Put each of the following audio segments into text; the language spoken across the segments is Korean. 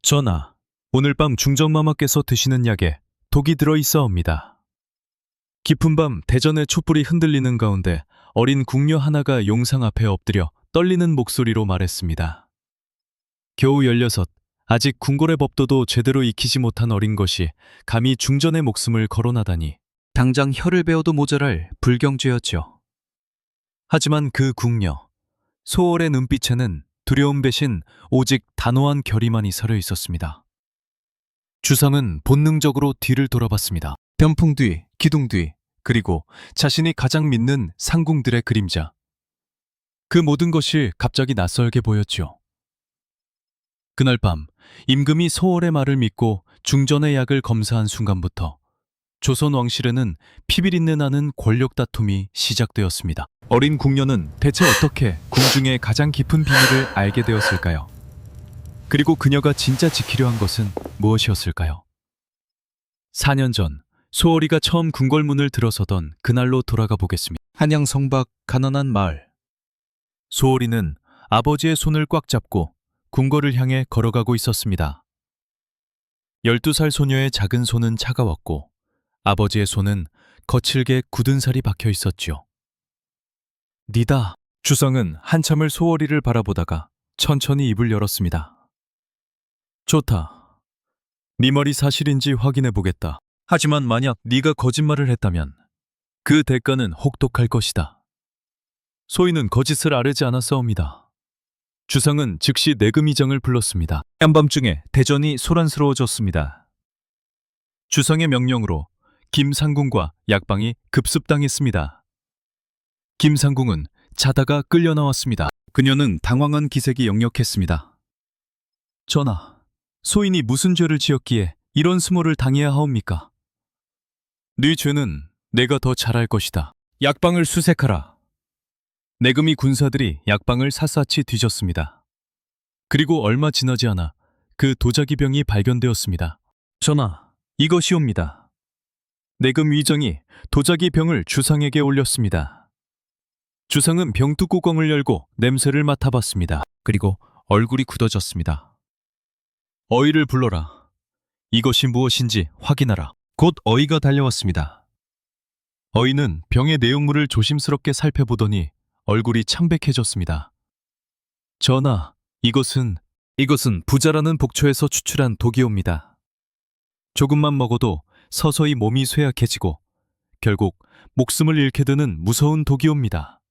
전하, 오늘 밤 중전마마께서 드시는 약에 독이 들어있어옵니다. 깊은 밤 대전의 촛불이 흔들리는 가운데 어린 궁녀 하나가 용상 앞에 엎드려 떨리는 목소리로 말했습니다. 겨우 16, 아직 궁궐의 법도도 제대로 익히지 못한 어린 것이 감히 중전의 목숨을 거론하다니 당장 혀를 베어도 모자랄 불경죄였죠. 하지만 그 궁녀, 소월의 눈빛에는 두려움 대신 오직 단호한 결의만이 서려 있었습니다. 주상은 본능적으로 뒤를 돌아봤습니다. 변풍 뒤, 기둥 뒤, 그리고 자신이 가장 믿는 상궁들의 그림자. 그 모든 것이 갑자기 낯설게 보였죠. 그날 밤 임금이 소월의 말을 믿고 중전의 약을 검사한 순간부터 조선 왕실에는 피비린내 나는 권력 다툼이 시작되었습니다. 어린 궁녀는 대체 어떻게 궁중의 가장 깊은 비밀을 알게 되었을까요? 그리고 그녀가 진짜 지키려 한 것은 무엇이었을까요? 4년 전 소월이가 처음 궁궐문을 들어서던 그날로 돌아가 보겠습니다. 한양 성박 가난한 마을. 소월이는 아버지의 손을 꽉 잡고 궁궐을 향해 걸어가고 있었습니다. 12살 소녀의 작은 손은 차가웠고 아버지의 손은 거칠게 굳은 살이 박혀 있었지요. 니다. 주상은 한참을 소월이를 바라보다가 천천히 입을 열었습니다. 좋다. 네 말이 사실인지 확인해 보겠다. 하지만 만약 네가 거짓말을 했다면 그 대가는 혹독할 것이다. 소인은 거짓을 아뢰지 않았사옵니다. 주상은 즉시 내금의장을 불렀습니다. 한밤중에 대전이 소란스러워졌습니다. 주상의 명령으로 김상궁과 약방이 급습당했습니다. 김상궁은 자다가 끌려 나왔습니다. 그녀는 당황한 기색이 역력했습니다. 전하, 소인이 무슨 죄를 지었기에 이런 수모를 당해야 하옵니까? 네 죄는 내가 더 잘할 것이다. 약방을 수색하라. 내금이 군사들이 약방을 샅샅이 뒤졌습니다. 그리고 얼마 지나지 않아 그 도자기 병이 발견되었습니다. 전하, 이것이옵니다. 내금 위정이 도자기 병을 주상에게 올렸습니다. 주상은 병뚜 뚜껑을 열고 냄새를 맡아봤습니다. 그리고 얼굴이 굳어졌습니다. 어이를 불러라. 이것이 무엇인지 확인하라. 곧 어이가 달려왔습니다. 어이는 병의 내용물을 조심스럽게 살펴보더니 얼굴이 창백해졌습니다. 전하, 이것은 부자라는 복초에서 추출한 독이옵니다. 조금만 먹어도 서서히 몸이 쇠약해지고 결국 목숨을 잃게 되는 무서운 독이옵니다.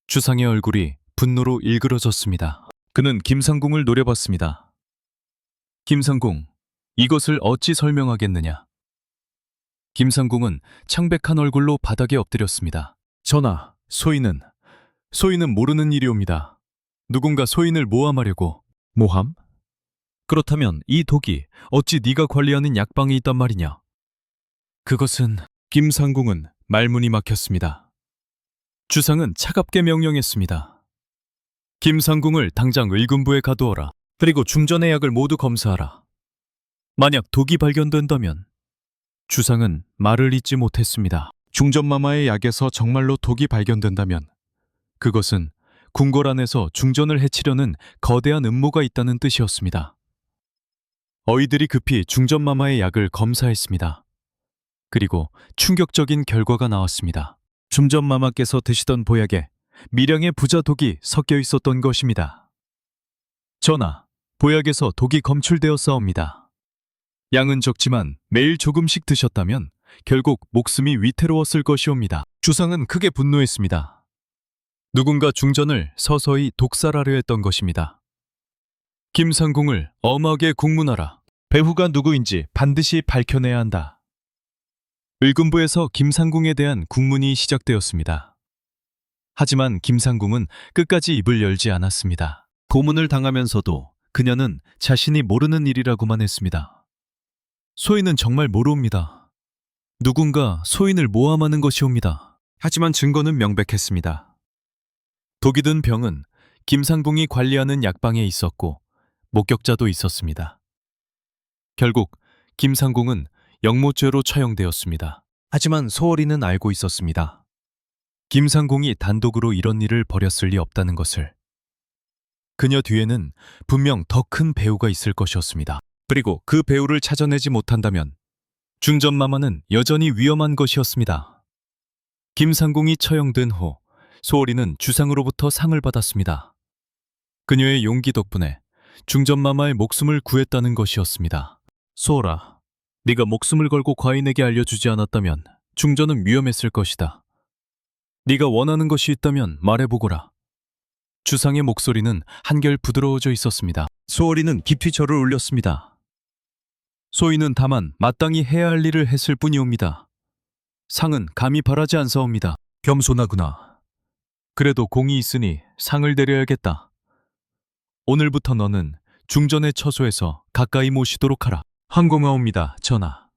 주상의 얼굴이 분노로 일그러졌습니다. 그는 김상궁을 노려봤습니다. 김상궁, 이것을 어찌 설명하겠느냐? 김상궁은 창백한 얼굴로 바닥에 엎드렸습니다. 전하, 소인은 모르는 일이옵니다. 누군가 소인을 모함하려고. 모함? 그렇다면 이 독이 어찌 네가 관리하는 약방에 있단 말이냐? 그것은 김상궁은 말문이 막혔습니다. 주상은 차갑게 명령했습니다. 김상궁을 당장 의금부에 가두어라. 그리고 중전의 약을 모두 검사하라. 만약 독이 발견된다면 주상은 말을 잇지 못했습니다. 중전마마의 약에서 정말로 독이 발견된다면 그것은 궁궐 안에서 중전을 해치려는 거대한 음모가 있다는 뜻이었습니다. 어이들이 급히 중전마마의 약을 검사했습니다. 그리고 충격적인 결과가 나왔습니다. 중전마마께서 드시던 보약에 미량의 부자 독이 섞여 있었던 것입니다. 전하, 보약에서 독이 검출되었사옵니다. 양은 적지만 매일 조금씩 드셨다면 결국 목숨이 위태로웠을 것이옵니다. 주상은 크게 분노했습니다. 누군가 중전을 서서히 독살하려 했던 것입니다. 김상궁을 엄하게 국문하라. 배후가 누구인지 반드시 밝혀내야 한다. 의금부에서 김상궁에 대한 국문이 시작되었습니다. 하지만 김상궁은 끝까지 입을 열지 않았습니다. 고문을 당하면서도 그녀는 자신이 모르는 일이라고만 했습니다. 소인은 정말 모르옵니다. 누군가 소인을 모함하는 것이옵니다. 하지만 증거는 명백했습니다. 독이 든 병은 김상궁이 관리하는 약방에 있었고 목격자도 있었습니다. 결국 김상궁은 영모죄로 처형되었습니다. 하지만 소월이는 알고 있었습니다. 김상궁이 단독으로 이런 일을 벌였을 리 없다는 것을. 그녀 뒤에는 분명 더 큰 배우가 있을 것이었습니다. 그리고 그 배우를 찾아내지 못한다면 중전마마는 여전히 위험한 것이었습니다. 김상궁이 처형된 후 소월이는 주상으로부터 상을 받았습니다. 그녀의 용기 덕분에 중전마마의 목숨을 구했다는 것이었습니다. 소월아, 네가 목숨을 걸고 과인에게 알려주지 않았다면 중전은 위험했을 것이다. 네가 원하는 것이 있다면 말해보거라. 주상의 목소리는 한결 부드러워져 있었습니다. 소월이는 깊이 절을 올렸습니다. 소인은 다만 마땅히 해야 할 일을 했을 뿐이옵니다. 상은 감히 바라지 않사옵니다. 겸손하구나. 그래도 공이 있으니 상을 내려야겠다. 오늘부터 너는 중전의 처소에서 가까이 모시도록 하라. 항공하옵니다, 전하.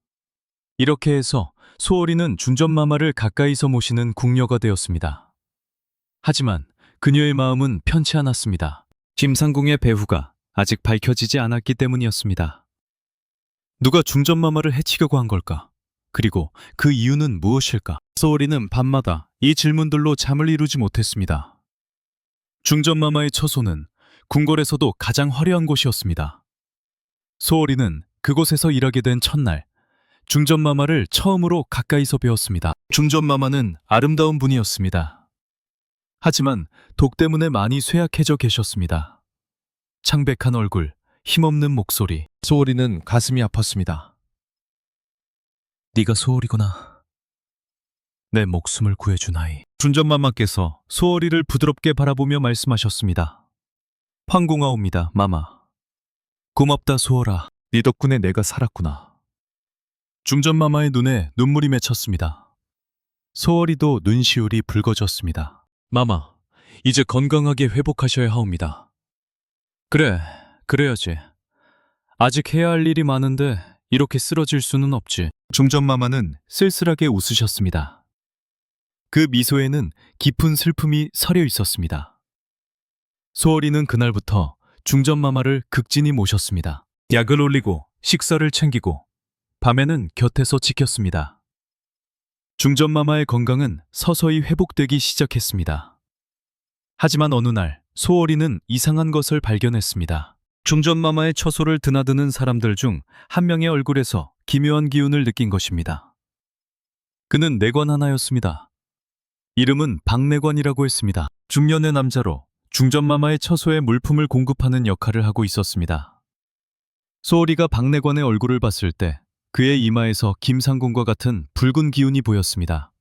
이렇게 해서 소월이는 중전마마를 가까이서 모시는 궁녀가 되었습니다. 하지만 그녀의 마음은 편치 않았습니다. 김상궁의 배후가 아직 밝혀지지 않았기 때문이었습니다. 누가 중전마마를 해치려고 한 걸까? 그리고 그 이유는 무엇일까? 소월이는 밤마다 이 질문들로 잠을 이루지 못했습니다. 중전마마의 처소는 궁궐에서도 가장 화려한 곳이었습니다. 소월이는 그곳에서 일하게 된 첫날, 중전마마를 처음으로 가까이서 배웠습니다. 중전마마는 아름다운 분이었습니다. 하지만 독 때문에 많이 쇠약해져 계셨습니다. 창백한 얼굴, 힘없는 목소리. 소월이는 가슴이 아팠습니다. 네가 소월이구나. 내 목숨을 구해준 아이. 중전마마께서 소월이를 부드럽게 바라보며 말씀하셨습니다. 황공하옵니다, 마마. 고맙다, 소월아. 네 덕분에 내가 살았구나. 중전마마의 눈에 눈물이 맺혔습니다. 소월이도 눈시울이 붉어졌습니다. 마마, 이제 건강하게 회복하셔야 하옵니다. 그래, 그래야지. 아직 해야 할 일이 많은데 이렇게 쓰러질 수는 없지. 중전마마는 쓸쓸하게 웃으셨습니다. 그 미소에는 깊은 슬픔이 서려 있었습니다. 소월이는 그날부터 중전마마를 극진히 모셨습니다. 약을 올리고 식사를 챙기고 밤에는 곁에서 지켰습니다. 중전마마의 건강은 서서히 회복되기 시작했습니다. 하지만 어느 날 소월이는 이상한 것을 발견했습니다. 중전마마의 처소를 드나드는 사람들 중 한 명의 얼굴에서 기묘한 기운을 느낀 것입니다. 그는 내관 하나였습니다. 이름은 박내관이라고 했습니다. 중년의 남자로 중전마마의 처소에 물품을 공급하는 역할을 하고 있었습니다. 소월이가 박내관의 얼굴을 봤을 때 그의 이마에서 김상궁과 같은 붉은 기운이 보였습니다.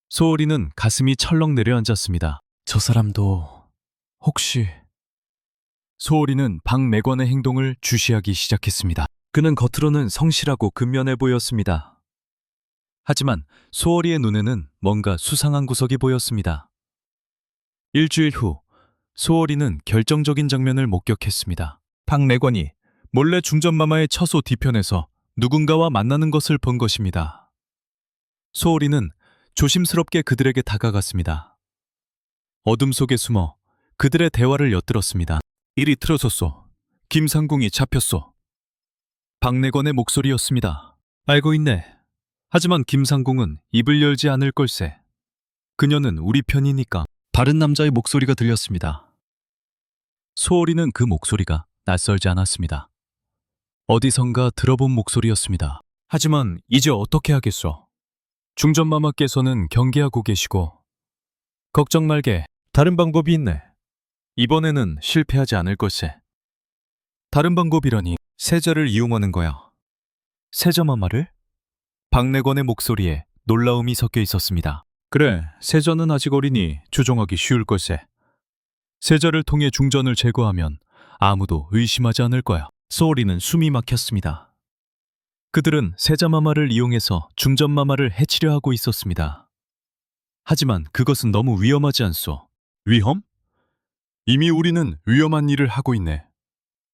소월이는 가슴이 철렁 내려앉았습니다. 저 사람도 혹시... 소월이는 박내관의 행동을 주시하기 시작했습니다. 그는 겉으로는 성실하고 근면해 보였습니다. 하지만 소월이의 눈에는 뭔가 수상한 구석이 보였습니다. 일주일 후 소월이는 결정적인 장면을 목격했습니다. 박내관이 몰래 중전마마의 처소 뒤편에서 누군가와 만나는 것을 본 것입니다. 소월이는 조심스럽게 그들에게 다가갔습니다. 어둠 속에 숨어 그들의 대화를 엿들었습니다. 이리 틀어졌소. 김상궁이 잡혔소. 박내관의 목소리였습니다. 알고 있네. 하지만 김상궁은 입을 열지 않을 걸세. 그녀는 우리 편이니까. 다른 남자의 목소리가 들렸습니다. 소월이는 그 목소리가 낯설지 않았습니다. 어디선가 들어본 목소리였습니다. 하지만 이제 어떻게 하겠소? 중전마마께서는 경계하고 계시고. 걱정 말게. 다른 방법이 있네. 이번에는 실패하지 않을 걸세. 다른 방법이라니. 세자를 이용하는 거야. 세자마마를? 박내관의 목소리에 놀라움이 섞여 있었습니다. 그래, 세자는 아직 어리니 조종하기 쉬울 걸세. 세자를 통해 중전을 제거하면 아무도 의심하지 않을 거야. 소월이는 숨이 막혔습니다. 그들은 세자마마를 이용해서 중전마마를 해치려 하고 있었습니다. 하지만 그것은 너무 위험하지 않소. 위험? 이미 우리는 위험한 일을 하고 있네.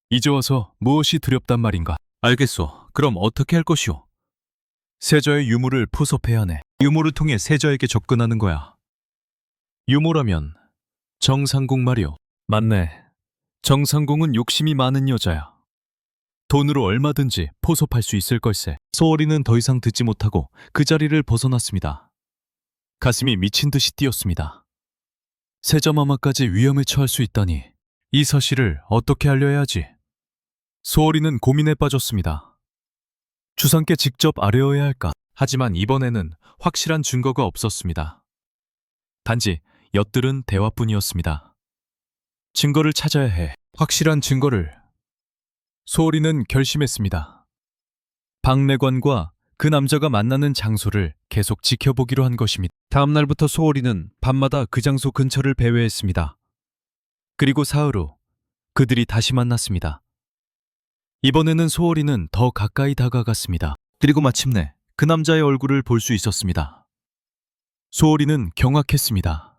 이제 와서 무엇이 두렵단 말인가? 알겠소. 그럼 어떻게 할 것이오? 세자의 유물을 포섭해야 하네. 유물을 통해 세자에게 접근하는 거야. 유물하면 정상궁 말이오. 맞네. 정상궁은 욕심이 많은 여자야. 돈으로 얼마든지 포섭할 수 있을 걸세. 소월이는 더 이상 듣지 못하고 그 자리를 벗어났습니다. 가슴이 미친 듯이 뛰었습니다. 세자마마까지 위험에 처할 수 있다니 이 사실을 어떻게 알려야 하지? 소월이는 고민에 빠졌습니다. 주상께 직접 아뢰어야 할까? 하지만 이번에는 확실한 증거가 없었습니다. 단지 엿들은 대화뿐이었습니다. 증거를 찾아야 해. 확실한 증거를. 소월이는 결심했습니다. 박내관과 그 남자가 만나는 장소를 계속 지켜보기로 한 것입니다. 다음 날부터 소월이는 밤마다 그 장소 근처를 배회했습니다. 그리고 사흘 후 그들이 다시 만났습니다. 이번에는 소월이는 더 가까이 다가갔습니다. 그리고 마침내 그 남자의 얼굴을 볼 수 있었습니다. 소월이는 경악했습니다.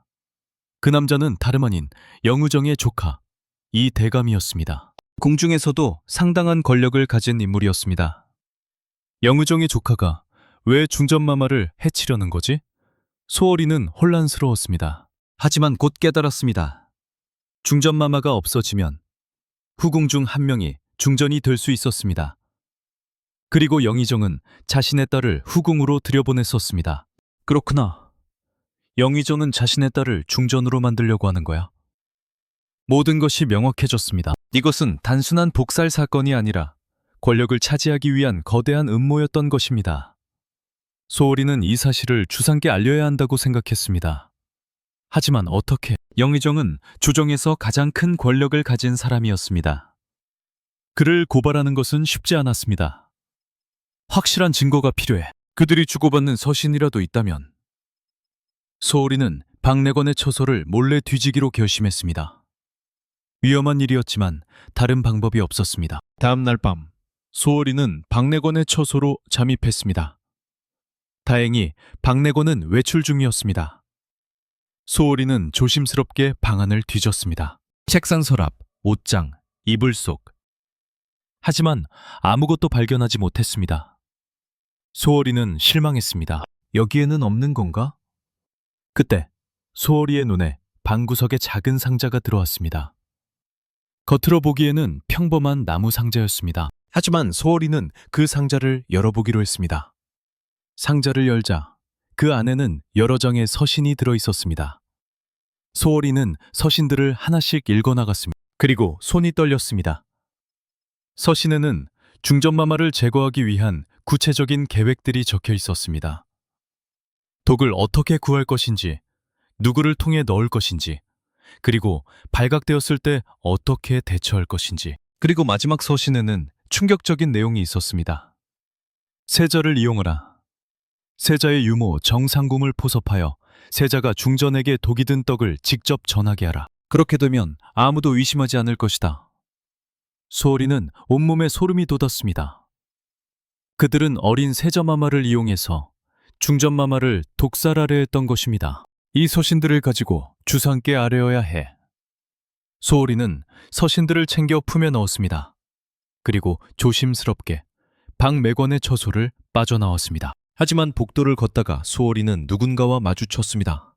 그 남자는 다름 아닌 영의정의 조카 이대감이었습니다. 궁중에서도 상당한 권력을 가진 인물이었습니다. 영의정의 조카가 왜 중전마마를 해치려는 거지? 소월이는 혼란스러웠습니다. 하지만 곧 깨달았습니다. 중전마마가 없어지면 후궁 중 한 명이 중전이 될 수 있었습니다. 그리고 영의정은 자신의 딸을 후궁으로 들여보냈었습니다. 그렇구나. 영의정은 자신의 딸을 중전으로 만들려고 하는 거야. 모든 것이 명확해졌습니다. 이것은 단순한 복살 사건이 아니라 권력을 차지하기 위한 거대한 음모였던 것입니다. 소월이는 이 사실을 주상께 알려야 한다고 생각했습니다. 하지만 어떻게? 영의정은 조정에서 가장 큰 권력을 가진 사람이었습니다. 그를 고발하는 것은 쉽지 않았습니다. 확실한 증거가 필요해. 그들이 주고받는 서신이라도 있다면. 소월이는 박내관의 처소를 몰래 뒤지기로 결심했습니다. 위험한 일이었지만 다른 방법이 없었습니다. 다음 날 밤, 소월이는 박내관의 처소로 잠입했습니다. 다행히 박내관은 외출 중이었습니다. 소월이는 조심스럽게 방안을 뒤졌습니다. 책상 서랍, 옷장, 이불 속. 하지만 아무것도 발견하지 못했습니다. 소월이는 실망했습니다. 여기에는 없는 건가? 그때 소월이의 눈에 방구석에 작은 상자가 들어왔습니다. 겉으로 보기에는 평범한 나무 상자였습니다. 하지만 소월이는 그 상자를 열어보기로 했습니다. 상자를 열자 그 안에는 여러 장의 서신이 들어있었습니다. 소월이는 서신들을 하나씩 읽어나갔습니다. 그리고 손이 떨렸습니다. 서신에는 중전마마를 제거하기 위한 구체적인 계획들이 적혀 있었습니다. 독을 어떻게 구할 것인지, 누구를 통해 넣을 것인지, 그리고 발각되었을 때 어떻게 대처할 것인지. 그리고 마지막 서신에는 충격적인 내용이 있었습니다. 세자를 이용하라. 세자의 유모 정상궁을 포섭하여 세자가 중전에게 독이 든 떡을 직접 전하게 하라. 그렇게 되면 아무도 의심하지 않을 것이다. 소월이는 온몸에 소름이 돋았습니다. 그들은 어린 세자마마를 이용해서 중전마마를 독살하려 했던 것입니다. 이 서신들을 가지고 주상께 아뢰어야 해. 소월이는 서신들을 챙겨 품에 넣었습니다. 그리고 조심스럽게 박매관의 처소를 빠져나왔습니다. 하지만 복도를 걷다가 소월이는 누군가와 마주쳤습니다.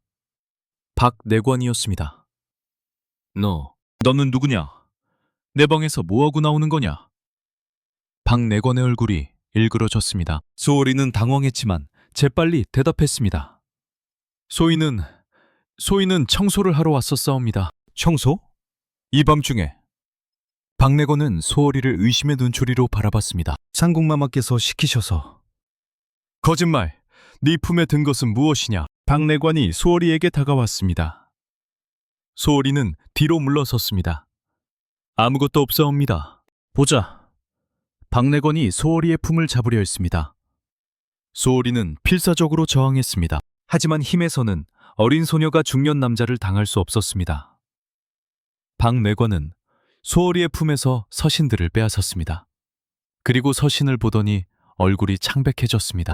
박내관이었습니다. 너는 누구냐? 내 방에서 뭐하고 나오는 거냐? 박내관의 얼굴이 일그러졌습니다. 소월이는 당황했지만 재빨리 대답했습니다. 소인은 청소를 하러 왔었사옵니다. 청소? 이 밤중에. 박내관은 소월이를 의심의 눈초리로 바라봤습니다. 상궁마마께서 시키셔서. 거짓말! 네 품에 든 것은 무엇이냐? 박내관이 소월이에게 다가왔습니다. 소월이는 뒤로 물러섰습니다. 아무것도 없사옵니다. 보자. 박내관이 소월이의 품을 잡으려 했습니다. 소월이는 필사적으로 저항했습니다. 하지만 힘에서는 어린 소녀가 중년 남자를 당할 수 없었습니다. 박내관은 소월이의 품에서 서신들을 빼앗았습니다. 그리고 서신을 보더니 얼굴이 창백해졌습니다.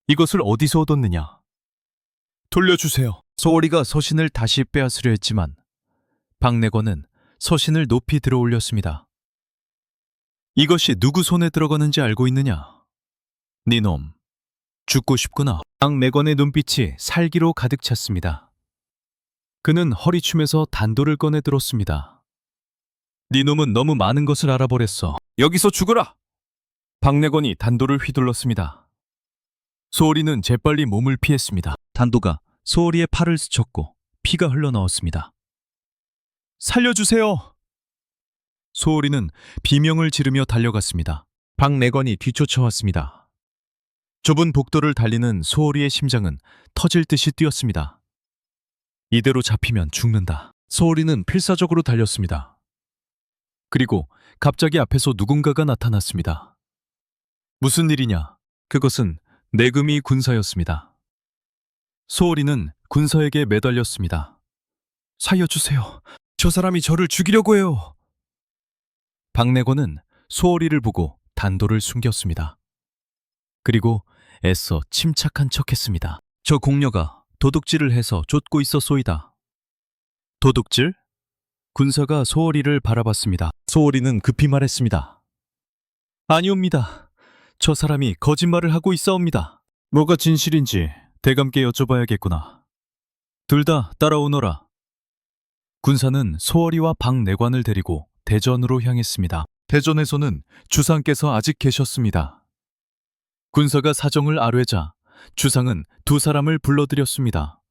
이것을 어디서 얻었느냐? 돌려주세요. 소월이가 서신을 다시 빼앗으려 했지만 박내관은 서신을 높이 들어 올렸습니다. 이것이 누구 손에 들어가는지 알고 있느냐? 니놈, 죽고 싶구나. 박내관의 눈빛이 살기로 가득 찼습니다. 그는 허리춤에서 단도를 꺼내 들었습니다. 니놈은 너무 많은 것을 알아버렸어. 여기서 죽어라! 박내관이 단도를 휘둘렀습니다. 소월이는 재빨리 몸을 피했습니다. 단도가 소월이의 팔을 스쳤고 피가 흘러나왔습니다. 살려주세요! 소홀이는 비명을 지르며 달려갔습니다. 박내관이 뒤쫓아왔습니다. 좁은 복도를 달리는 소홀이의 심장은 터질 듯이 뛰었습니다. 이대로 잡히면 죽는다. 소홀이는 필사적으로 달렸습니다. 그리고 갑자기 앞에서 누군가가 나타났습니다. 무슨 일이냐? 그것은 내금이 군사였습니다. 소홀이는 군사에게 매달렸습니다. 살려주세요. 저 사람이 저를 죽이려고 해요. 박내관은 소홀이를 보고 단도를 숨겼습니다. 그리고 애써 침착한 척했습니다. 저 공녀가 도둑질을 해서 쫓고 있었소이다. 도둑질? 군사가 소홀이를 바라봤습니다. 소홀이는 급히 말했습니다. 아니옵니다. 저 사람이 거짓말을 하고 있사옵니다. 뭐가 진실인지 대감께 여쭤봐야겠구나. 둘 다 따라오너라. 군사는 소홀이와 박내관을 데리고 대전으로 향했습니다. 대전에서는 주상께서 아직 계셨습니다. 군사가 사정을 아뢰자 주상은 두 사람을 불러들였습니다.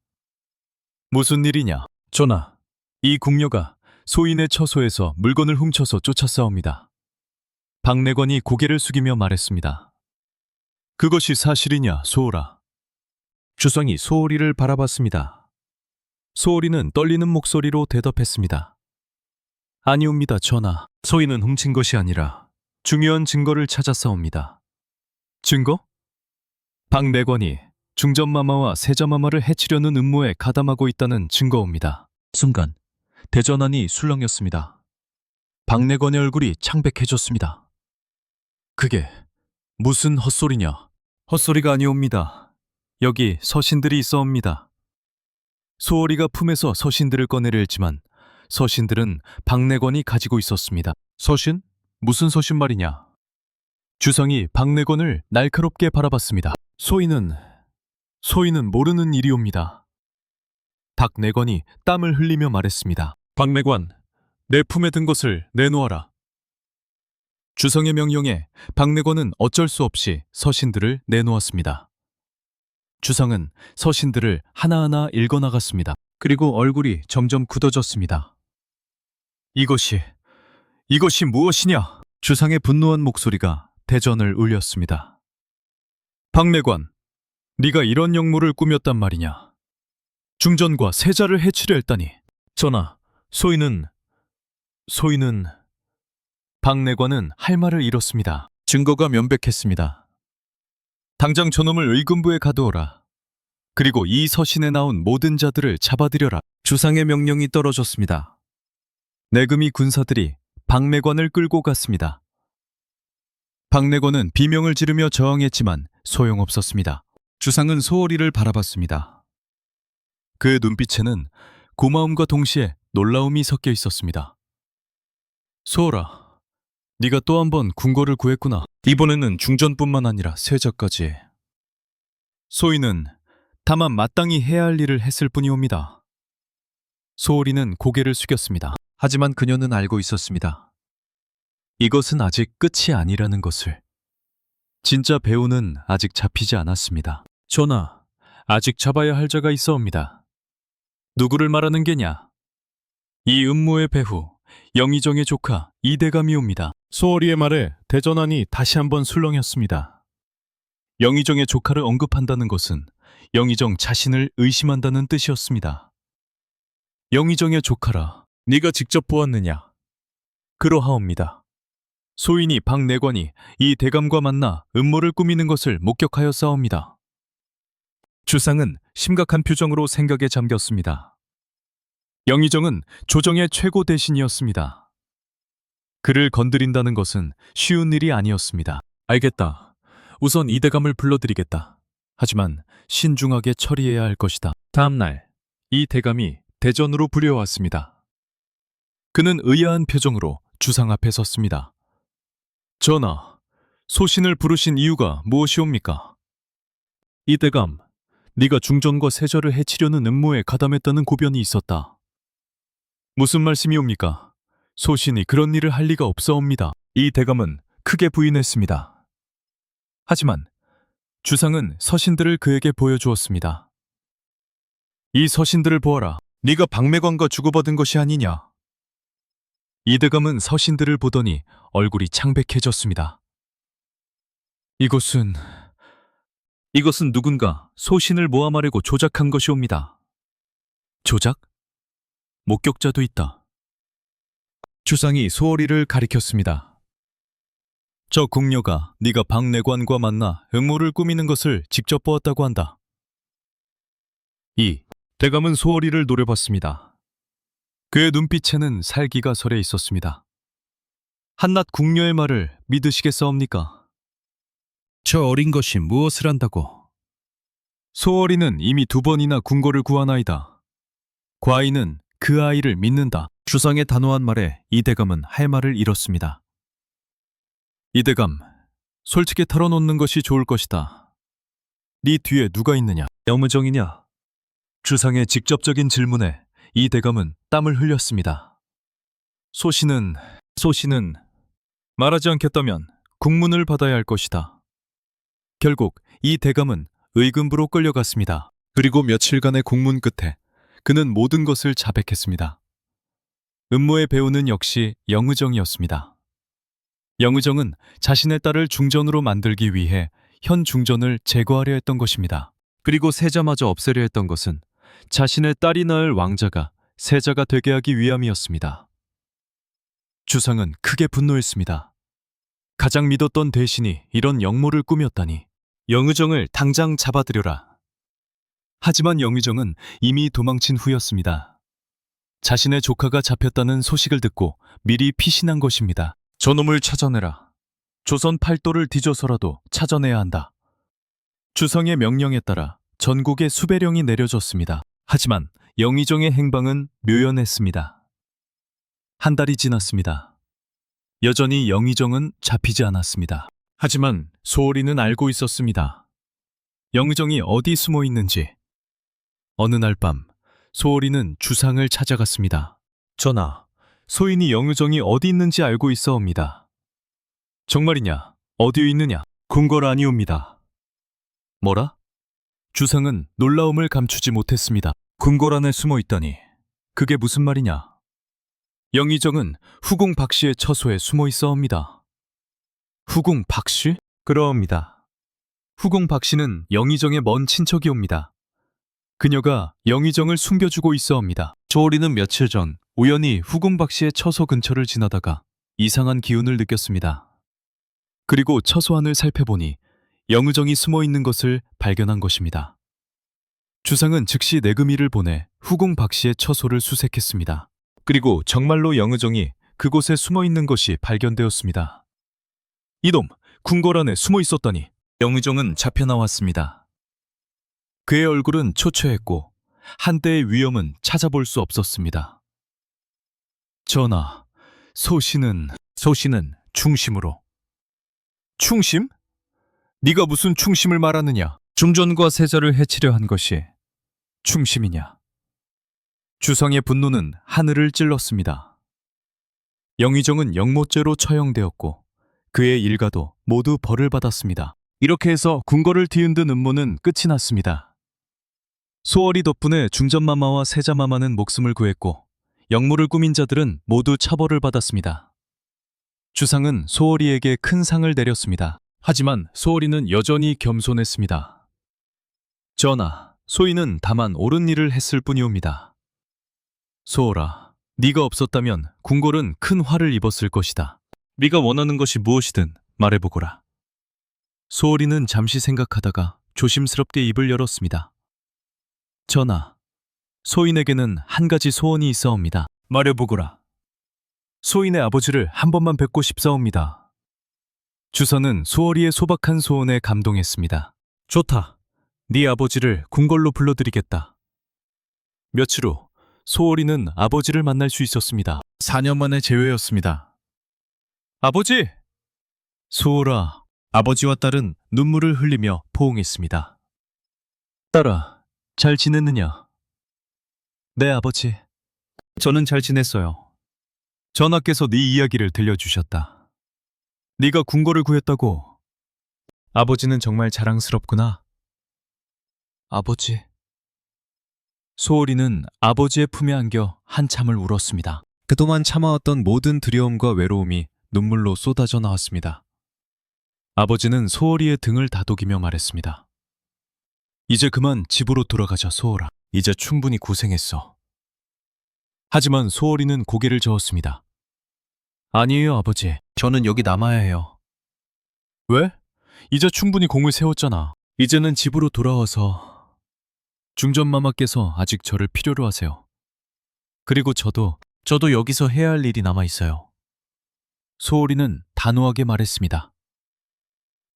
무슨 일이냐? 전하, 이 궁녀가 소인의 처소에서 물건을 훔쳐서 쫓아싸옵니다. 박내관이 고개를 숙이며 말했습니다. 그것이 사실이냐, 소홀아? 주상이 소홀이를 바라봤습니다. 소홀이는 떨리는 목소리로 대답했습니다. 아니옵니다, 전하. 소인은 훔친 것이 아니라 중요한 증거를 찾아싸옵니다. 증거? 박내관이 중전마마와 세자마마를 해치려는 음모에 가담하고 있다는 증거입니다. 순간 대전안이 술렁였습니다. 박내관의 얼굴이 창백해졌습니다. 그게 무슨 헛소리냐? 헛소리가 아니옵니다. 여기 서신들이 있어옵니다. 소홀이가 품에서 서신들을 꺼내려 했지만 서신들은 박내관이 가지고 있었습니다. 서신? 무슨 서신 말이냐? 주상이 박내관을 날카롭게 바라봤습니다. 소인은 모르는 일이옵니다. 박내관이 땀을 흘리며 말했습니다. 박내관, 내 품에 든 것을 내놓아라. 주상의 명령에 박내관은 어쩔 수 없이 서신들을 내놓았습니다. 주상은 서신들을 하나하나 읽어나갔습니다. 그리고 얼굴이 점점 굳어졌습니다. 이것이 무엇이냐? 주상의 분노한 목소리가 대전을 울렸습니다. 박내관, 네가 이런 역모를 꾸몄단 말이냐? 중전과 세자를 해치려 했다니. 전하, 소인은... 박내관은 할 말을 잃었습니다. 증거가 명백했습니다. 당장 저놈을 의금부에 가두어라. 그리고 이 서신에 나온 모든 자들을 잡아들여라. 주상의 명령이 떨어졌습니다. 내금이 군사들이 박내관을 끌고 갔습니다. 박내관은 비명을 지르며 저항했지만 소용없었습니다. 주상은 소홀이를 바라봤습니다. 그 눈빛에는 고마움과 동시에 놀라움이 섞여 있었습니다. 소홀아, 네가 또 한 번 궁궐을 구했구나. 이번에는 중전뿐만 아니라 세자까지. 소인은 다만 마땅히 해야 할 일을 했을 뿐이옵니다. 소홀이는 고개를 숙였습니다. 하지만 그녀는 알고 있었습니다. 이것은 아직 끝이 아니라는 것을. 진짜 배우는 아직 잡히지 않았습니다. 전하, 아직 잡아야 할 자가 있어옵니다. 누구를 말하는 게냐? 이 음모의 배후, 영의정의 조카 이대감이옵니다. 소홀이의 말에 대전안이 다시 한번 술렁였습니다. 영의정의 조카를 언급한다는 것은 영의정 자신을 의심한다는 뜻이었습니다. 영의정의 조카라, 네가 직접 보았느냐? 그러하옵니다. 소인이 박내관이 이 대감과 만나 음모를 꾸미는 것을 목격하였사옵니다. 주상은 심각한 표정으로 생각에 잠겼습니다. 영의정은 조정의 최고 대신이었습니다. 그를 건드린다는 것은 쉬운 일이 아니었습니다. 알겠다. 우선 이 대감을 불러드리겠다. 하지만 신중하게 처리해야 할 것이다. 다음 날, 이 대감이 대전으로 불려왔습니다. 그는 의아한 표정으로 주상 앞에 섰습니다. 전하, 소신을 부르신 이유가 무엇이옵니까? 이 대감, 네가 중전과 세자를 해치려는 음모에 가담했다는 고변이 있었다. 무슨 말씀이옵니까? 소신이 그런 일을 할 리가 없사옵니다. 이 대감은 크게 부인했습니다. 하지만 주상은 서신들을 그에게 보여주었습니다. 이 서신들을 보아라. 네가 박매관과 주고받은 것이 아니냐? 이대감은 서신들을 보더니 얼굴이 창백해졌습니다. 이것은 누군가 소신을 모함하려고 조작한 것이옵니다. 조작? 목격자도 있다. 주상이 소월이를 가리켰습니다. 저 궁녀가 네가 박내관과 만나 음모를 꾸미는 것을 직접 보았다고 한다. 대감은 소월이를 노려봤습니다. 그의 눈빛에는 살기가 서려 있었습니다. 한낱 궁녀의 말을 믿으시겠사옵니까? 저 어린 것이 무엇을 한다고? 소월이는 이미 2번이나 궁궐을 구하나이다. 과인은 그 아이를 믿는다. 주상의 단호한 말에 이대감은 할 말을 잃었습니다. 이대감, 솔직히 털어놓는 것이 좋을 것이다. 네 뒤에 누가 있느냐? 영의정이냐? 주상의 직접적인 질문에 이대감은 땀을 흘렸습니다. 소신은 말하지 않겠다면 국문을 받아야 할 것이다. 결국 이 대감은 의금부로 끌려갔습니다. 그리고 며칠간의 공문 끝에 그는 모든 것을 자백했습니다. 음모의 배우는 역시 영의정이었습니다. 영의정은 자신의 딸을 중전으로 만들기 위해 현 중전을 제거하려 했던 것입니다. 그리고 세자마저 없애려 했던 것은 자신의 딸이 낳을 왕자가 세자가 되게 하기 위함이었습니다. 주상은 크게 분노했습니다. 가장 믿었던 대신이 이런 영모를 꾸몄다니. 영의정을 당장 잡아들여라. 하지만 영의정은 이미 도망친 후였습니다. 자신의 조카가 잡혔다는 소식을 듣고 미리 피신한 것입니다. 저놈을 찾아내라. 조선 팔도를 뒤져서라도 찾아내야 한다. 주상의 명령에 따라 전국에 수배령이 내려졌습니다. 하지만 영의정의 행방은 묘연했습니다. 한 달이 지났습니다. 여전히 영의정은 잡히지 않았습니다. 하지만 소월이는 알고 있었습니다. 영의정이 어디 숨어 있는지. 어느 날 밤 소월이는 주상을 찾아갔습니다. 전하, 소인이 영의정이 어디 있는지 알고 있어옵니다. 정말이냐? 어디에 있느냐? 궁궐 아니옵니다. 뭐라? 주상은 놀라움을 감추지 못했습니다. 궁궐 안에 숨어 있다니. 그게 무슨 말이냐? 영의정은 후궁 박씨의 처소에 숨어 있어옵니다. 후궁 박씨? 그러옵니다. 후궁 박씨는 영의정의 먼 친척이옵니다. 그녀가 영의정을 숨겨주고 있어옵니다. 소월이는 며칠 전 우연히 후궁 박씨의 처소 근처를 지나다가 이상한 기운을 느꼈습니다. 그리고 처소 안을 살펴보니 영의정이 숨어 있는 것을 발견한 것입니다. 주상은 즉시 내금이를 보내 후궁 박씨의 처소를 수색했습니다. 그리고 정말로 영의정이 그곳에 숨어 있는 것이 발견되었습니다. 이놈, 궁궐 안에 숨어 있었다니. 영의정은 잡혀 나왔습니다. 그의 얼굴은 초췌했고 한때의 위험은 찾아볼 수 없었습니다. 전하, 소신은 충심으로. 충심? 네가 무슨 충심을 말하느냐? 중전과 세자를 해치려 한 것이 충심이냐? 주상의 분노는 하늘을 찔렀습니다. 영의정은 영모죄로 처형되었고 그의 일가도 모두 벌을 받았습니다. 이렇게 해서 궁궐을 뒤흔든 음모는 끝이 났습니다. 소월이 덕분에 중전마마와 세자마마는 목숨을 구했고 영모를 꾸민 자들은 모두 처벌을 받았습니다. 주상은 소월이에게 큰 상을 내렸습니다. 하지만 소월이는 여전히 겸손했습니다. 전하, 소인은 다만 옳은 일을 했을 뿐이옵니다. 소월아, 네가 없었다면 궁궐은 큰 화를 입었을 것이다. 네가 원하는 것이 무엇이든 말해보거라. 소월이는 잠시 생각하다가 조심스럽게 입을 열었습니다. 전하, 소인에게는 한 가지 소원이 있사옵니다. 말해보거라. 소인의 아버지를 한 번만 뵙고 싶사옵니다. 주선은 소월이의 소박한 소원에 감동했습니다. 좋다. 네 아버지를 궁궐로 불러드리겠다. 며칠 후 소월이는 아버지를 만날 수 있었습니다. 4년 만의 재회였습니다. 아버지! 소월아, 아버지와 딸은 눈물을 흘리며 포옹했습니다. 딸아, 잘 지냈느냐? 네, 아버지. 저는 잘 지냈어요. 전하께서 네 이야기를 들려주셨다. 네가 궁궐을 구했다고. 아버지는 정말 자랑스럽구나. 아버지. 소월이는 아버지의 품에 안겨 한참을 울었습니다. 그동안 참아왔던 모든 두려움과 외로움이 눈물로 쏟아져 나왔습니다. 아버지는 소월이의 등을 다독이며 말했습니다. 이제 그만 집으로 돌아가자, 소월아. 이제 충분히 고생했어. 하지만 소월이는 고개를 저었습니다. 아니에요, 아버지. 저는 여기 남아야 해요. 왜? 이제 충분히 공을 세웠잖아. 이제는 집으로 돌아와서 중전마마께서 아직 저를 필요로 하세요. 그리고 저도 여기서 해야 할 일이 남아 있어요. 소월이는 단호하게 말했습니다.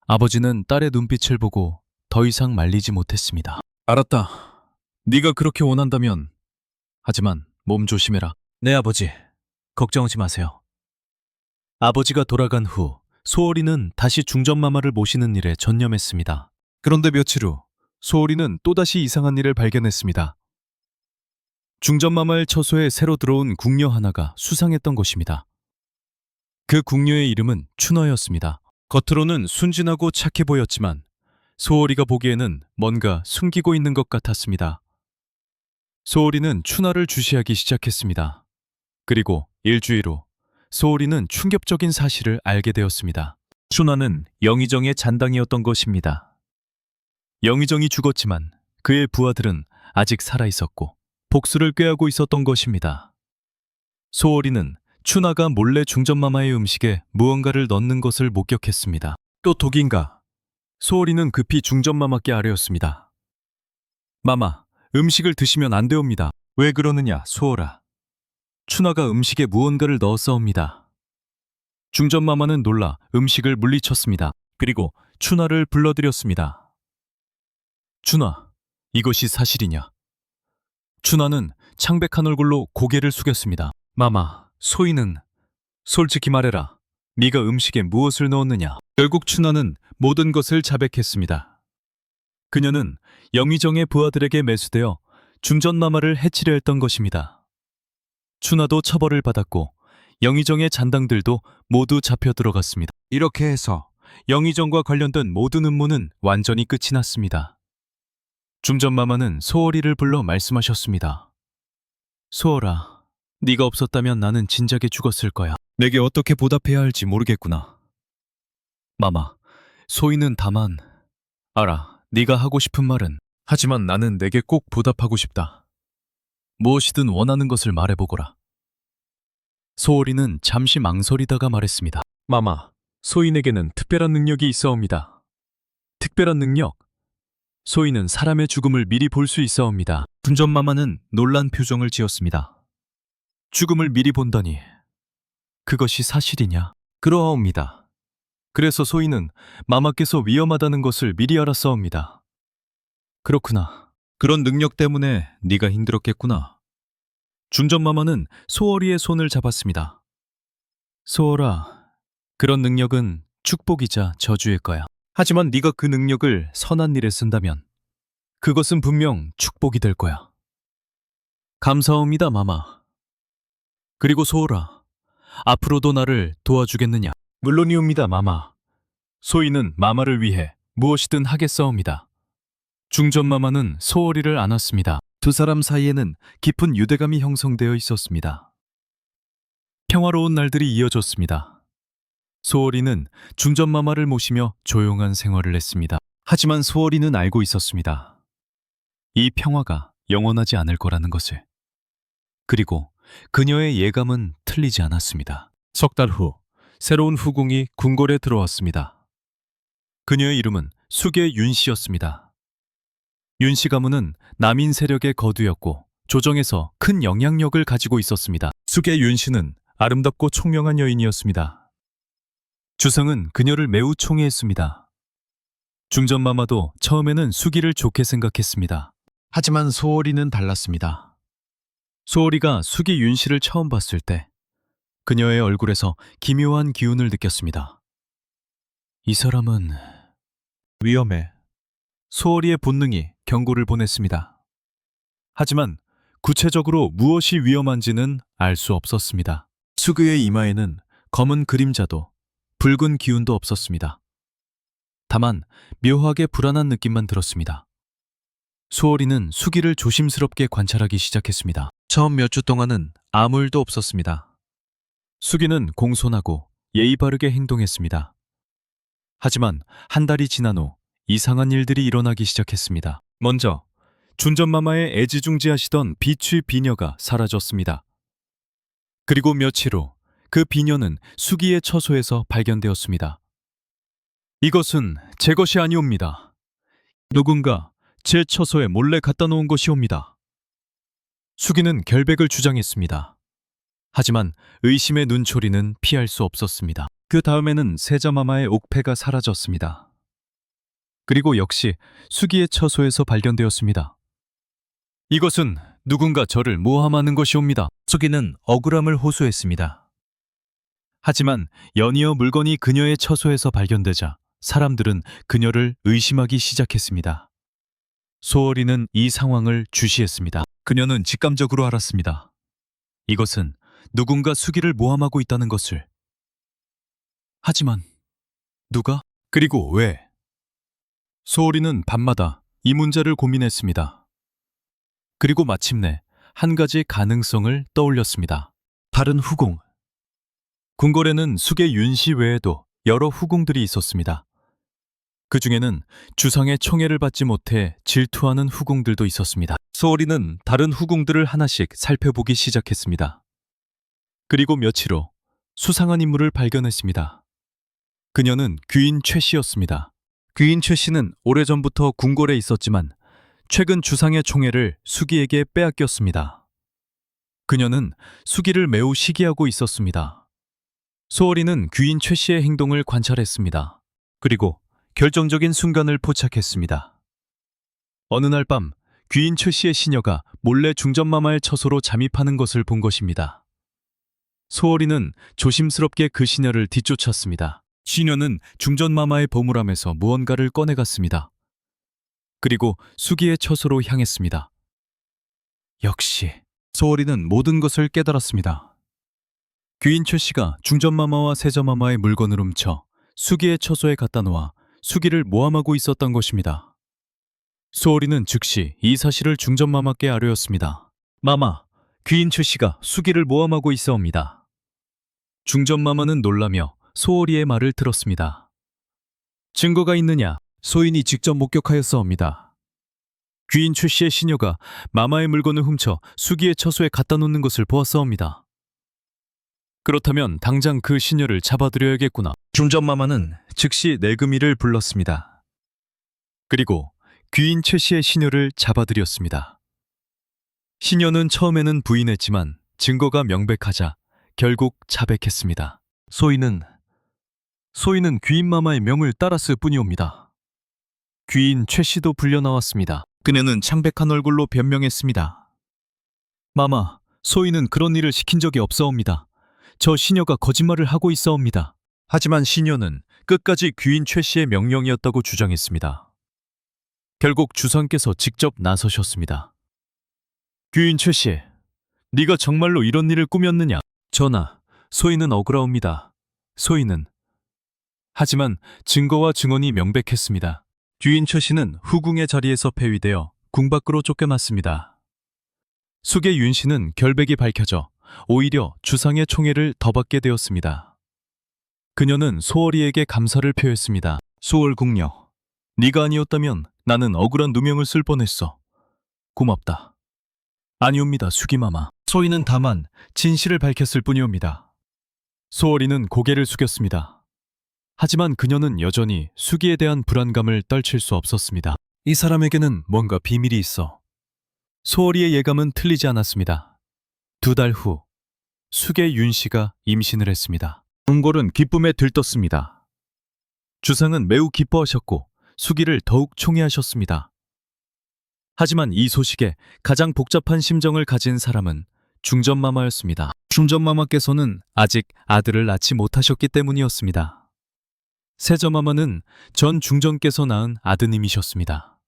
아버지는 딸의 눈빛을 보고 더 이상 말리지 못했습니다. 알았다. 네가 그렇게 원한다면. 하지만 몸 조심해라. 네, 아버지. 걱정하지 마세요. 아버지가 돌아간 후 소월이는 다시 중전마마를 모시는 일에 전념했습니다. 그런데 며칠 후 소월이는 또다시 이상한 일을 발견했습니다. 중전마마의 처소에 새로 들어온 궁녀 하나가 수상했던 것입니다. 그 궁녀의 이름은 춘어였습니다. 겉으로는 순진하고 착해 보였지만 소월이가 보기에는 뭔가 숨기고 있는 것 같았습니다. 소월이는 춘하를 주시하기 시작했습니다. 그리고 일주일 후 소월이는 충격적인 사실을 알게 되었습니다. 춘하는 영의정의 잔당이었던 것입니다. 영의정이 죽었지만 그의 부하들은 아직 살아있었고 복수를 꾀하고 있었던 것입니다. 소월이는 춘하가 몰래 중전마마의 음식에 무언가를 넣는 것을 목격했습니다. 또 독인가? 소월이는 급히 중전마마께 아뢰었습니다. 마마, 음식을 드시면 안 되옵니다. 왜 그러느냐, 소월아. 춘하가 음식에 무언가를 넣었사옵니다. 중전마마는 놀라 음식을 물리쳤습니다. 그리고 춘하를 불러들였습니다. 춘하, 이것이 사실이냐? 춘하는 창백한 얼굴로 고개를 숙였습니다. 마마, 소희는 솔직히 말해라. 네가 음식에 무엇을 넣었느냐? 결국 춘하는 모든 것을 자백했습니다. 그녀는 영의정의 부하들에게 매수되어 중전마마를 해치려 했던 것입니다. 춘하도 처벌을 받았고 영의정의 잔당들도 모두 잡혀 들어갔습니다. 이렇게 해서 영의정과 관련된 모든 음모는 완전히 끝이 났습니다. 중전마마는 소월이를 불러 말씀하셨습니다. 소월아, 네가 없었다면 나는 진작에 죽었을 거야. 내게 어떻게 보답해야 할지 모르겠구나. 마마, 소희는 다만 알아, 네가 하고 싶은 말은. 하지만 나는 내게 꼭 보답하고 싶다. 무엇이든 원하는 것을 말해보거라. 소월이는 잠시 망설이다가 말했습니다. 마마, 소인에게는 특별한 능력이 있어옵니다. 특별한 능력? 소인은 사람의 죽음을 미리 볼 수 있어옵니다. 중전마마는 놀란 표정을 지었습니다. 죽음을 미리 본다니. 그것이 사실이냐? 그러하옵니다. 그래서 소인은 마마께서 위험하다는 것을 미리 알았사옵니다. 그렇구나. 그런 능력 때문에 네가 힘들었겠구나. 중전마마는 소월이의 손을 잡았습니다. 소월아, 그런 능력은 축복이자 저주일 거야. 하지만 네가 그 능력을 선한 일에 쓴다면 그것은 분명 축복이 될 거야. 감사합니다, 마마. 그리고 소월아, 앞으로도 나를 도와주겠느냐? 물론이옵니다, 마마. 소희는 마마를 위해 무엇이든 하겠사옵니다. 중전마마는 소월이를 안았습니다. 두 사람 사이에는 깊은 유대감이 형성되어 있었습니다. 평화로운 날들이 이어졌습니다. 소월이는 중전마마를 모시며 조용한 생활을 했습니다. 하지만 소월이는 알고 있었습니다. 이 평화가 영원하지 않을 거라는 것을. 그리고 그녀의 예감은 틀리지 않았습니다. 석 달 후, 새로운 후궁이 궁궐에 들어왔습니다. 그녀의 이름은 수계 윤씨였습니다. 윤씨 가문은 남인 세력의 거두였고 조정에서 큰 영향력을 가지고 있었습니다. 수계 윤씨는 아름답고 총명한 여인이었습니다. 주상은 그녀를 매우 총애했습니다. 중전마마도 처음에는 수기를 좋게 생각했습니다. 하지만 소월이는 달랐습니다. 소월이가 수기 윤씨를 처음 봤을 때 그녀의 얼굴에서 기묘한 기운을 느꼈습니다. 이 사람은 위험해. 소월이의 본능이 경고를 보냈습니다. 하지만 구체적으로 무엇이 위험한지는 알 수 없었습니다. 수그의 이마에는 검은 그림자도 붉은 기운도 없었습니다. 다만 묘하게 불안한 느낌만 들었습니다. 소월이는 수기를 조심스럽게 관찰하기 시작했습니다. 처음 몇 주 동안은 아무 일도 없었습니다. 수기는 공손하고 예의 바르게 행동했습니다. 하지만 한 달이 지난 후 이상한 일들이 일어나기 시작했습니다. 먼저 준전마마의 애지중지하시던 비취 비녀가 사라졌습니다. 그리고 며칠 후 그 비녀는 수기의 처소에서 발견되었습니다. 이것은 제 것이 아니옵니다. 누군가 제 처소에 몰래 갖다 놓은 것이옵니다. 수기는 결백을 주장했습니다. 하지만 의심의 눈초리는 피할 수 없었습니다. 그 다음에는 세자마마의 옥패가 사라졌습니다. 그리고 역시 수기의 처소에서 발견되었습니다. 이것은 누군가 저를 모함하는 것이옵니다. 수기는 억울함을 호소했습니다. 하지만 연이어 물건이 그녀의 처소에서 발견되자 사람들은 그녀를 의심하기 시작했습니다. 소월이는 이 상황을 주시했습니다. 그녀는 직감적으로 알았습니다. 이것은 누군가 수기를 모함하고 있다는 것을. 하지만 누가? 그리고 왜? 소월이는 밤마다 이 문제를 고민했습니다. 그리고 마침내 한 가지 가능성을 떠올렸습니다. 다른 후궁. 궁궐에는 수계 윤씨 외에도 여러 후궁들이 있었습니다. 그 중에는 주상의 총애를 받지 못해 질투하는 후궁들도 있었습니다. 소월이는 다른 후궁들을 하나씩 살펴보기 시작했습니다. 그리고 며칠 후 수상한 인물을 발견했습니다. 그녀는 귀인 최 씨였습니다. 귀인 최 씨는 오래전부터 궁궐에 있었지만 최근 주상의 총애를 수기에게 빼앗겼습니다. 그녀는 수기를 매우 시기하고 있었습니다. 소월이는 귀인 최 씨의 행동을 관찰했습니다. 그리고 결정적인 순간을 포착했습니다. 어느 날 밤 귀인 최 씨의 시녀가 몰래 중전마마의 처소로 잠입하는 것을 본 것입니다. 소월이는 조심스럽게 그 시녀를 뒤쫓았습니다. 시녀는 중전마마의 보물함에서 무언가를 꺼내갔습니다. 그리고 수기의 처소로 향했습니다. 역시 소월이는 모든 것을 깨달았습니다. 귀인 최 씨가 중전마마와 세전마마의 물건을 훔쳐 수기의 처소에 갖다 놓아 수기를 모함하고 있었던 것입니다. 소월이는 즉시 이 사실을 중전마마께 아뢰었습니다. 마마, 귀인 최 씨가 수기를 모함하고 있어옵니다. 중전마마는 놀라며 소월이의 말을 들었습니다. 증거가 있느냐? 소인이 직접 목격하였사옵니다. 귀인 최 씨의 시녀가 마마의 물건을 훔쳐 수기의 처소에 갖다 놓는 것을 보았사옵니다. 그렇다면 당장 그 시녀를 잡아들여야겠구나. 중전마마는 즉시 내금이를 불렀습니다. 그리고 귀인 최 씨의 시녀를 잡아들였습니다. 시녀는 처음에는 부인했지만 증거가 명백하자 결국 자백했습니다. 소인은 귀인마마의 명을 따랐을 뿐이옵니다. 귀인 최 씨도 불려 나왔습니다. 그녀는 창백한 얼굴로 변명했습니다. 마마, 소인은 그런 일을 시킨 적이 없사옵니다. 저 시녀가 거짓말을 하고 있사옵니다. 하지만 시녀는 끝까지 귀인 최 씨의 명령이었다고 주장했습니다. 결국 주상께서 직접 나서셨습니다. 귀인 최 씨, 네가 정말로 이런 일을 꾸몄느냐? 전하, 소인은 억울하옵니다. 소인은. 하지만 증거와 증언이 명백했습니다. 귀인 최 씨는 후궁의 자리에서 폐위되어 궁 밖으로 쫓겨났습니다. 수계 윤 씨는 결백이 밝혀져 오히려 주상의 총애를 더 받게 되었습니다. 그녀는 소월이에게 감사를 표했습니다. 소월 궁녀, 네가 아니었다면 나는 억울한 누명을 쓸 뻔했어. 고맙다. 아니옵니다, 수기마마. 소인은 다만 진실을 밝혔을 뿐이옵니다. 소월이는 고개를 숙였습니다. 하지만 그녀는 여전히 수기에 대한 불안감을 떨칠 수 없었습니다. 이 사람에게는 뭔가 비밀이 있어. 소월이의 예감은 틀리지 않았습니다. 2달 후 수계 윤 씨가 임신을 했습니다. 궁궐은 기쁨에 들떴습니다. 주상은 매우 기뻐하셨고 수기를 더욱 총애하셨습니다. 하지만 이 소식에 가장 복잡한 심정을 가진 사람은 중전마마였습니다. 중전마마께서는 아직 아들을 낳지 못하셨기 때문이었습니다. 세전마마는 전 중전께서 낳은 아드님이셨습니다.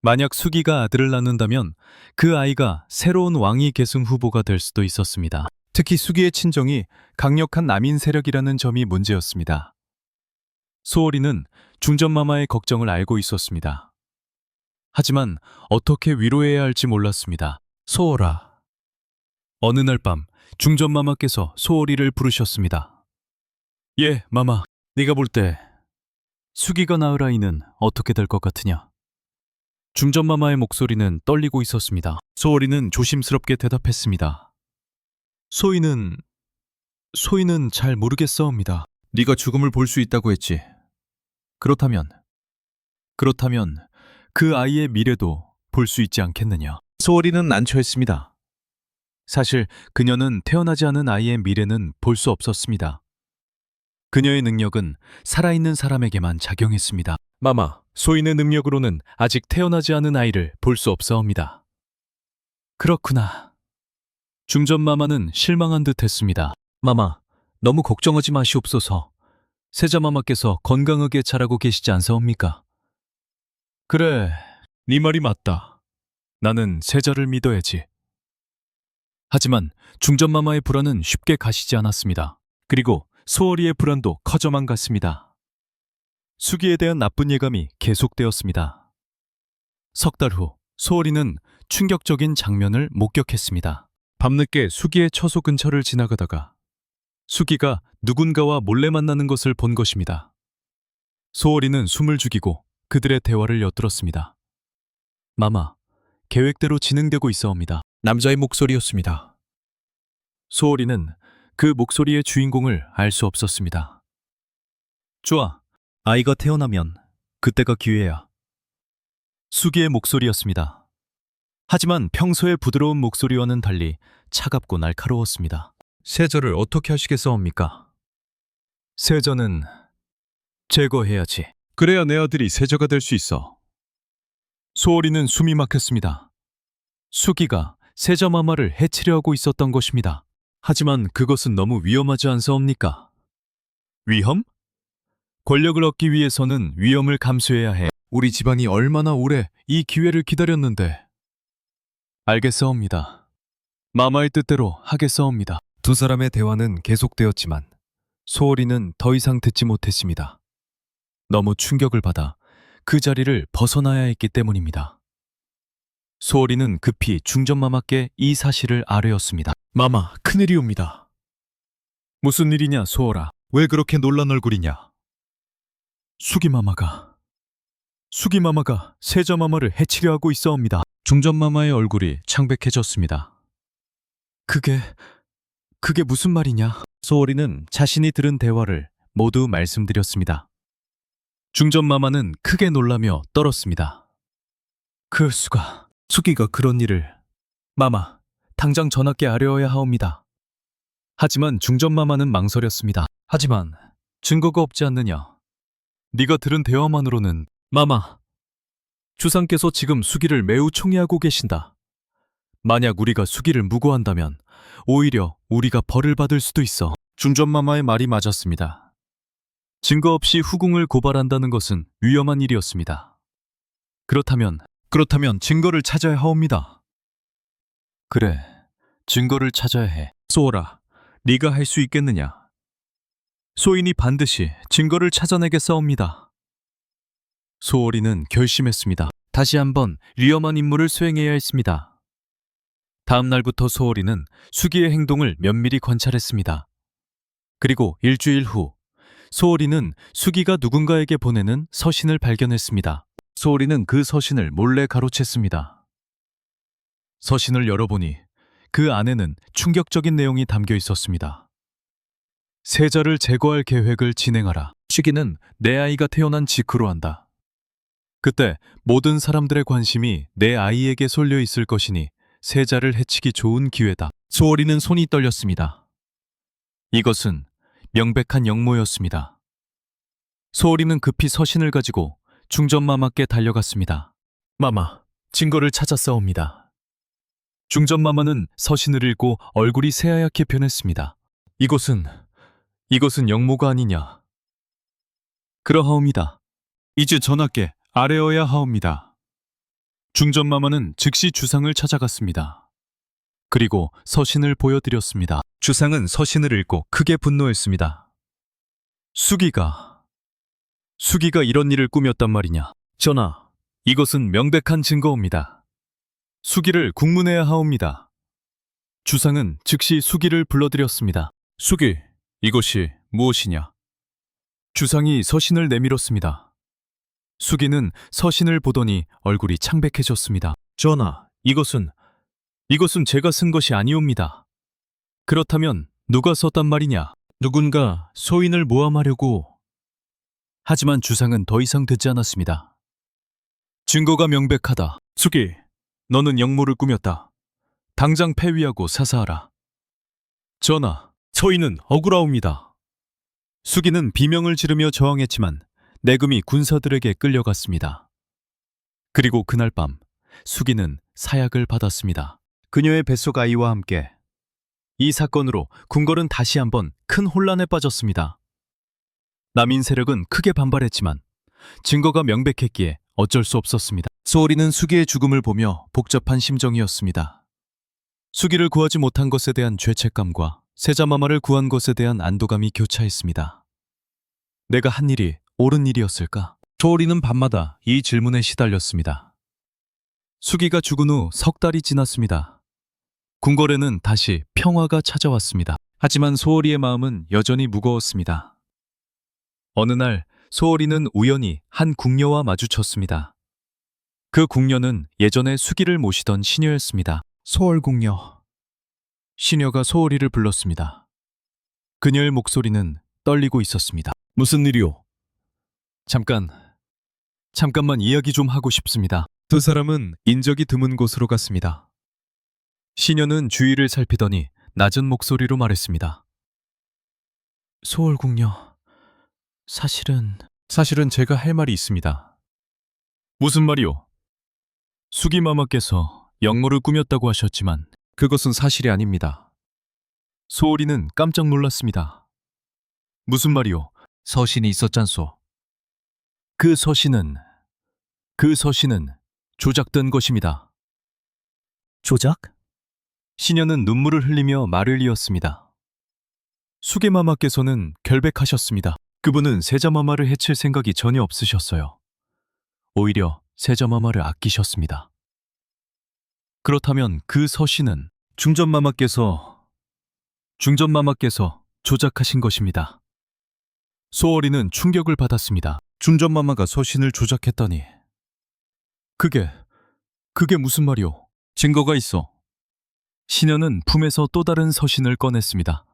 만약 수기가 아들을 낳는다면 그 아이가 새로운 왕위 계승 후보가 될 수도 있었습니다. 특히 수기의 친정이 강력한 남인 세력이라는 점이 문제였습니다. 소월이는 중전마마의 걱정을 알고 있었습니다. 하지만 어떻게 위로해야 할지 몰랐습니다. 소월아, 어느 날 밤 중전마마께서 소월이를 부르셨습니다. 예, 마마. 네가 볼 때 수기가 낳을 아이는 어떻게 될 것 같으냐? 중전마마의 목소리는 떨리고 있었습니다. 소월이는 조심스럽게 대답했습니다. 소희는 잘 모르겠사옵니다. 네가 죽음을 볼 수 있다고 했지. 그렇다면 그 아이의 미래도 볼 수 있지 않겠느냐? 소월이는 난처했습니다. 사실 그녀는 태어나지 않은 아이의 미래는 볼 수 없었습니다. 그녀의 능력은 살아있는 사람에게만 작용했습니다. 마마, 소인의 능력으로는 아직 태어나지 않은 아이를 볼 수 없사옵니다. 그렇구나. 중전마마는 실망한 듯 했습니다. 마마, 너무 걱정하지 마시옵소서. 세자마마께서 건강하게 자라고 계시지 않사옵니까? 그래, 네 말이 맞다. 나는 세자를 믿어야지. 하지만 중전마마의 불안은 쉽게 가시지 않았습니다. 그리고 소월이의 불안도 커져만 갔습니다. 수기에 대한 나쁜 예감이 계속되었습니다. 석 달 후 소월이는 충격적인 장면을 목격했습니다. 밤늦게 수기의 처소 근처를 지나가다가 수기가 누군가와 몰래 만나는 것을 본 것입니다. 소월이는 숨을 죽이고 그들의 대화를 엿들었습니다. 마마, 계획대로 진행되고 있어옵니다. 남자의 목소리였습니다. 소월이는 그 목소리의 주인공을 알 수 없었습니다. 좋아, 아이가 태어나면 그때가 기회야. 수기의 목소리였습니다. 하지만 평소의 부드러운 목소리와는 달리 차갑고 날카로웠습니다. 세자를 어떻게 하시겠사옵니까? 세자는 제거해야지. 그래야 내 아들이 세자가 될 수 있어. 소월이는 숨이 막혔습니다. 수기가 세자마마를 해치려 하고 있었던 것입니다. 하지만 그것은 너무 위험하지 않사옵니까? 위험? 권력을 얻기 위해서는 위험을 감수해야 해. 우리 집안이 얼마나 오래 이 기회를 기다렸는데. 알겠사옵니다. 마마의 뜻대로 하겠사옵니다. 두 사람의 대화는 계속되었지만 소월이는 더 이상 듣지 못했습니다. 너무 충격을 받아 그 자리를 벗어나야 했기 때문입니다. 소월이는 급히 중전마마께 이 사실을 아뢰었습니다. 마마, 큰일이옵니다. 무슨 일이냐, 소월아. 왜 그렇게 놀란 얼굴이냐? 수기마마가 세자마마를 해치려 하고 있어옵니다. 중전마마의 얼굴이 창백해졌습니다. 그게 무슨 말이냐? 소월이는 자신이 들은 대화를 모두 말씀드렸습니다. 중전마마는 크게 놀라며 떨었습니다. 그럴 수가. 수기가 그런 일을. 마마, 당장 전하께 아뢰어야 하옵니다. 하지만 중전마마는 망설였습니다. 하지만 증거가 없지 않느냐. 네가 들은 대화만으로는. 마마, 주상께서 지금 수기를 매우 총애하고 계신다. 만약 우리가 수기를 무고한다면 오히려 우리가 벌을 받을 수도 있어. 중전마마의 말이 맞았습니다. 증거 없이 후궁을 고발한다는 것은 위험한 일이었습니다. 그렇다면 증거를 찾아야 하옵니다. 그래, 증거를 찾아야 해. 소월아, 네가 할 수 있겠느냐? 소인이 반드시 증거를 찾아내겠사옵니다. 소월이는 결심했습니다. 다시 한번 위험한 임무를 수행해야 했습니다. 다음 날부터 소월이는 수기의 행동을 면밀히 관찰했습니다. 그리고 일주일 후 소월이는 수기가 누군가에게 보내는 서신을 발견했습니다. 소월이는 그 서신을 몰래 가로챘습니다. 서신을 열어보니 그 안에는 충격적인 내용이 담겨 있었습니다. 세자를 제거할 계획을 진행하라. 시기는 내 아이가 태어난 직후로 한다. 그때 모든 사람들의 관심이 내 아이에게 쏠려 있을 것이니 세자를 해치기 좋은 기회다. 소월이는 손이 떨렸습니다. 이것은 명백한 역모였습니다. 소월이는 급히 서신을 가지고 중전마마께 달려갔습니다. 마마, 증거를 찾았사옵니다. 중전마마는 서신을 읽고 얼굴이 새하얗게 변했습니다. 이것은 역모가 아니냐. 그러하옵니다. 이제 전하께 아뢰어야 하옵니다. 중전마마는 즉시 주상을 찾아갔습니다. 그리고 서신을 보여드렸습니다. 주상은 서신을 읽고 크게 분노했습니다. 수기가 이런 일을 꾸몄단 말이냐. 전하, 이것은 명백한 증거입니다. 수기를 국문해야 하옵니다. 주상은 즉시 수기를 불러들였습니다. 수기, 이것이 무엇이냐? 주상이 서신을 내밀었습니다. 수기는 서신을 보더니 얼굴이 창백해졌습니다. 전하, 이것은 제가 쓴 것이 아니옵니다. 그렇다면 누가 썼단 말이냐? 누군가 소인을 모함하려고. 하지만 주상은 더 이상 듣지 않았습니다. 증거가 명백하다. 수기, 너는 역모를 꾸몄다. 당장 폐위하고 사사하라. 전하, 저희는 억울하옵니다. 수기는 비명을 지르며 저항했지만 내금이 군사들에게 끌려갔습니다. 그리고 그날 밤 수기는 사약을 받았습니다. 그녀의 뱃속 아이와 함께. 이 사건으로 궁궐은 다시 한번 큰 혼란에 빠졌습니다. 남인 세력은 크게 반발했지만 증거가 명백했기에 어쩔 수 없었습니다. 소홀이는 수기의 죽음을 보며 복잡한 심정이었습니다. 수기를 구하지 못한 것에 대한 죄책감과 세자마마를 구한 것에 대한 안도감이 교차했습니다. 내가 한 일이 옳은 일이었을까? 소홀이는 밤마다 이 질문에 시달렸습니다. 수기가 죽은 후 석 달이 지났습니다. 궁궐에는 다시 평화가 찾아왔습니다. 하지만 소홀이의 마음은 여전히 무거웠습니다. 어느 날 소홀이는 우연히 한 궁녀와 마주쳤습니다. 그 궁녀는 예전에 수기를 모시던 시녀였습니다. 소월 궁녀. 시녀가 소홀이를 불렀습니다. 그녀의 목소리는 떨리고 있었습니다. 무슨 일이오? 잠깐만 이야기 좀 하고 싶습니다. 두 사람은 인적이 드문 곳으로 갔습니다. 시녀는 주위를 살피더니 낮은 목소리로 말했습니다. 소월 궁녀, 사실은 제가 할 말이 있습니다. 무슨 말이오? 수기마마께서 역모를 꾸몄다고 하셨지만 그것은 사실이 아닙니다. 소홀이는 깜짝 놀랐습니다. 무슨 말이오? 서신이 있었잖소. 그 서신은 조작된 것입니다. 조작? 시녀는 눈물을 흘리며 말을 이었습니다. 수기마마께서는 결백하셨습니다. 그분은 세자마마를 해칠 생각이 전혀 없으셨어요. 오히려 세자마마를 아끼셨습니다. 그렇다면 그 서신은 중전마마께서 조작하신 것입니다. 소월이는 충격을 받았습니다. 중전마마가 서신을 조작했다니. 그게 무슨 말이오? 증거가 있어. 시녀는 품에서 또 다른 서신을 꺼냈습니다.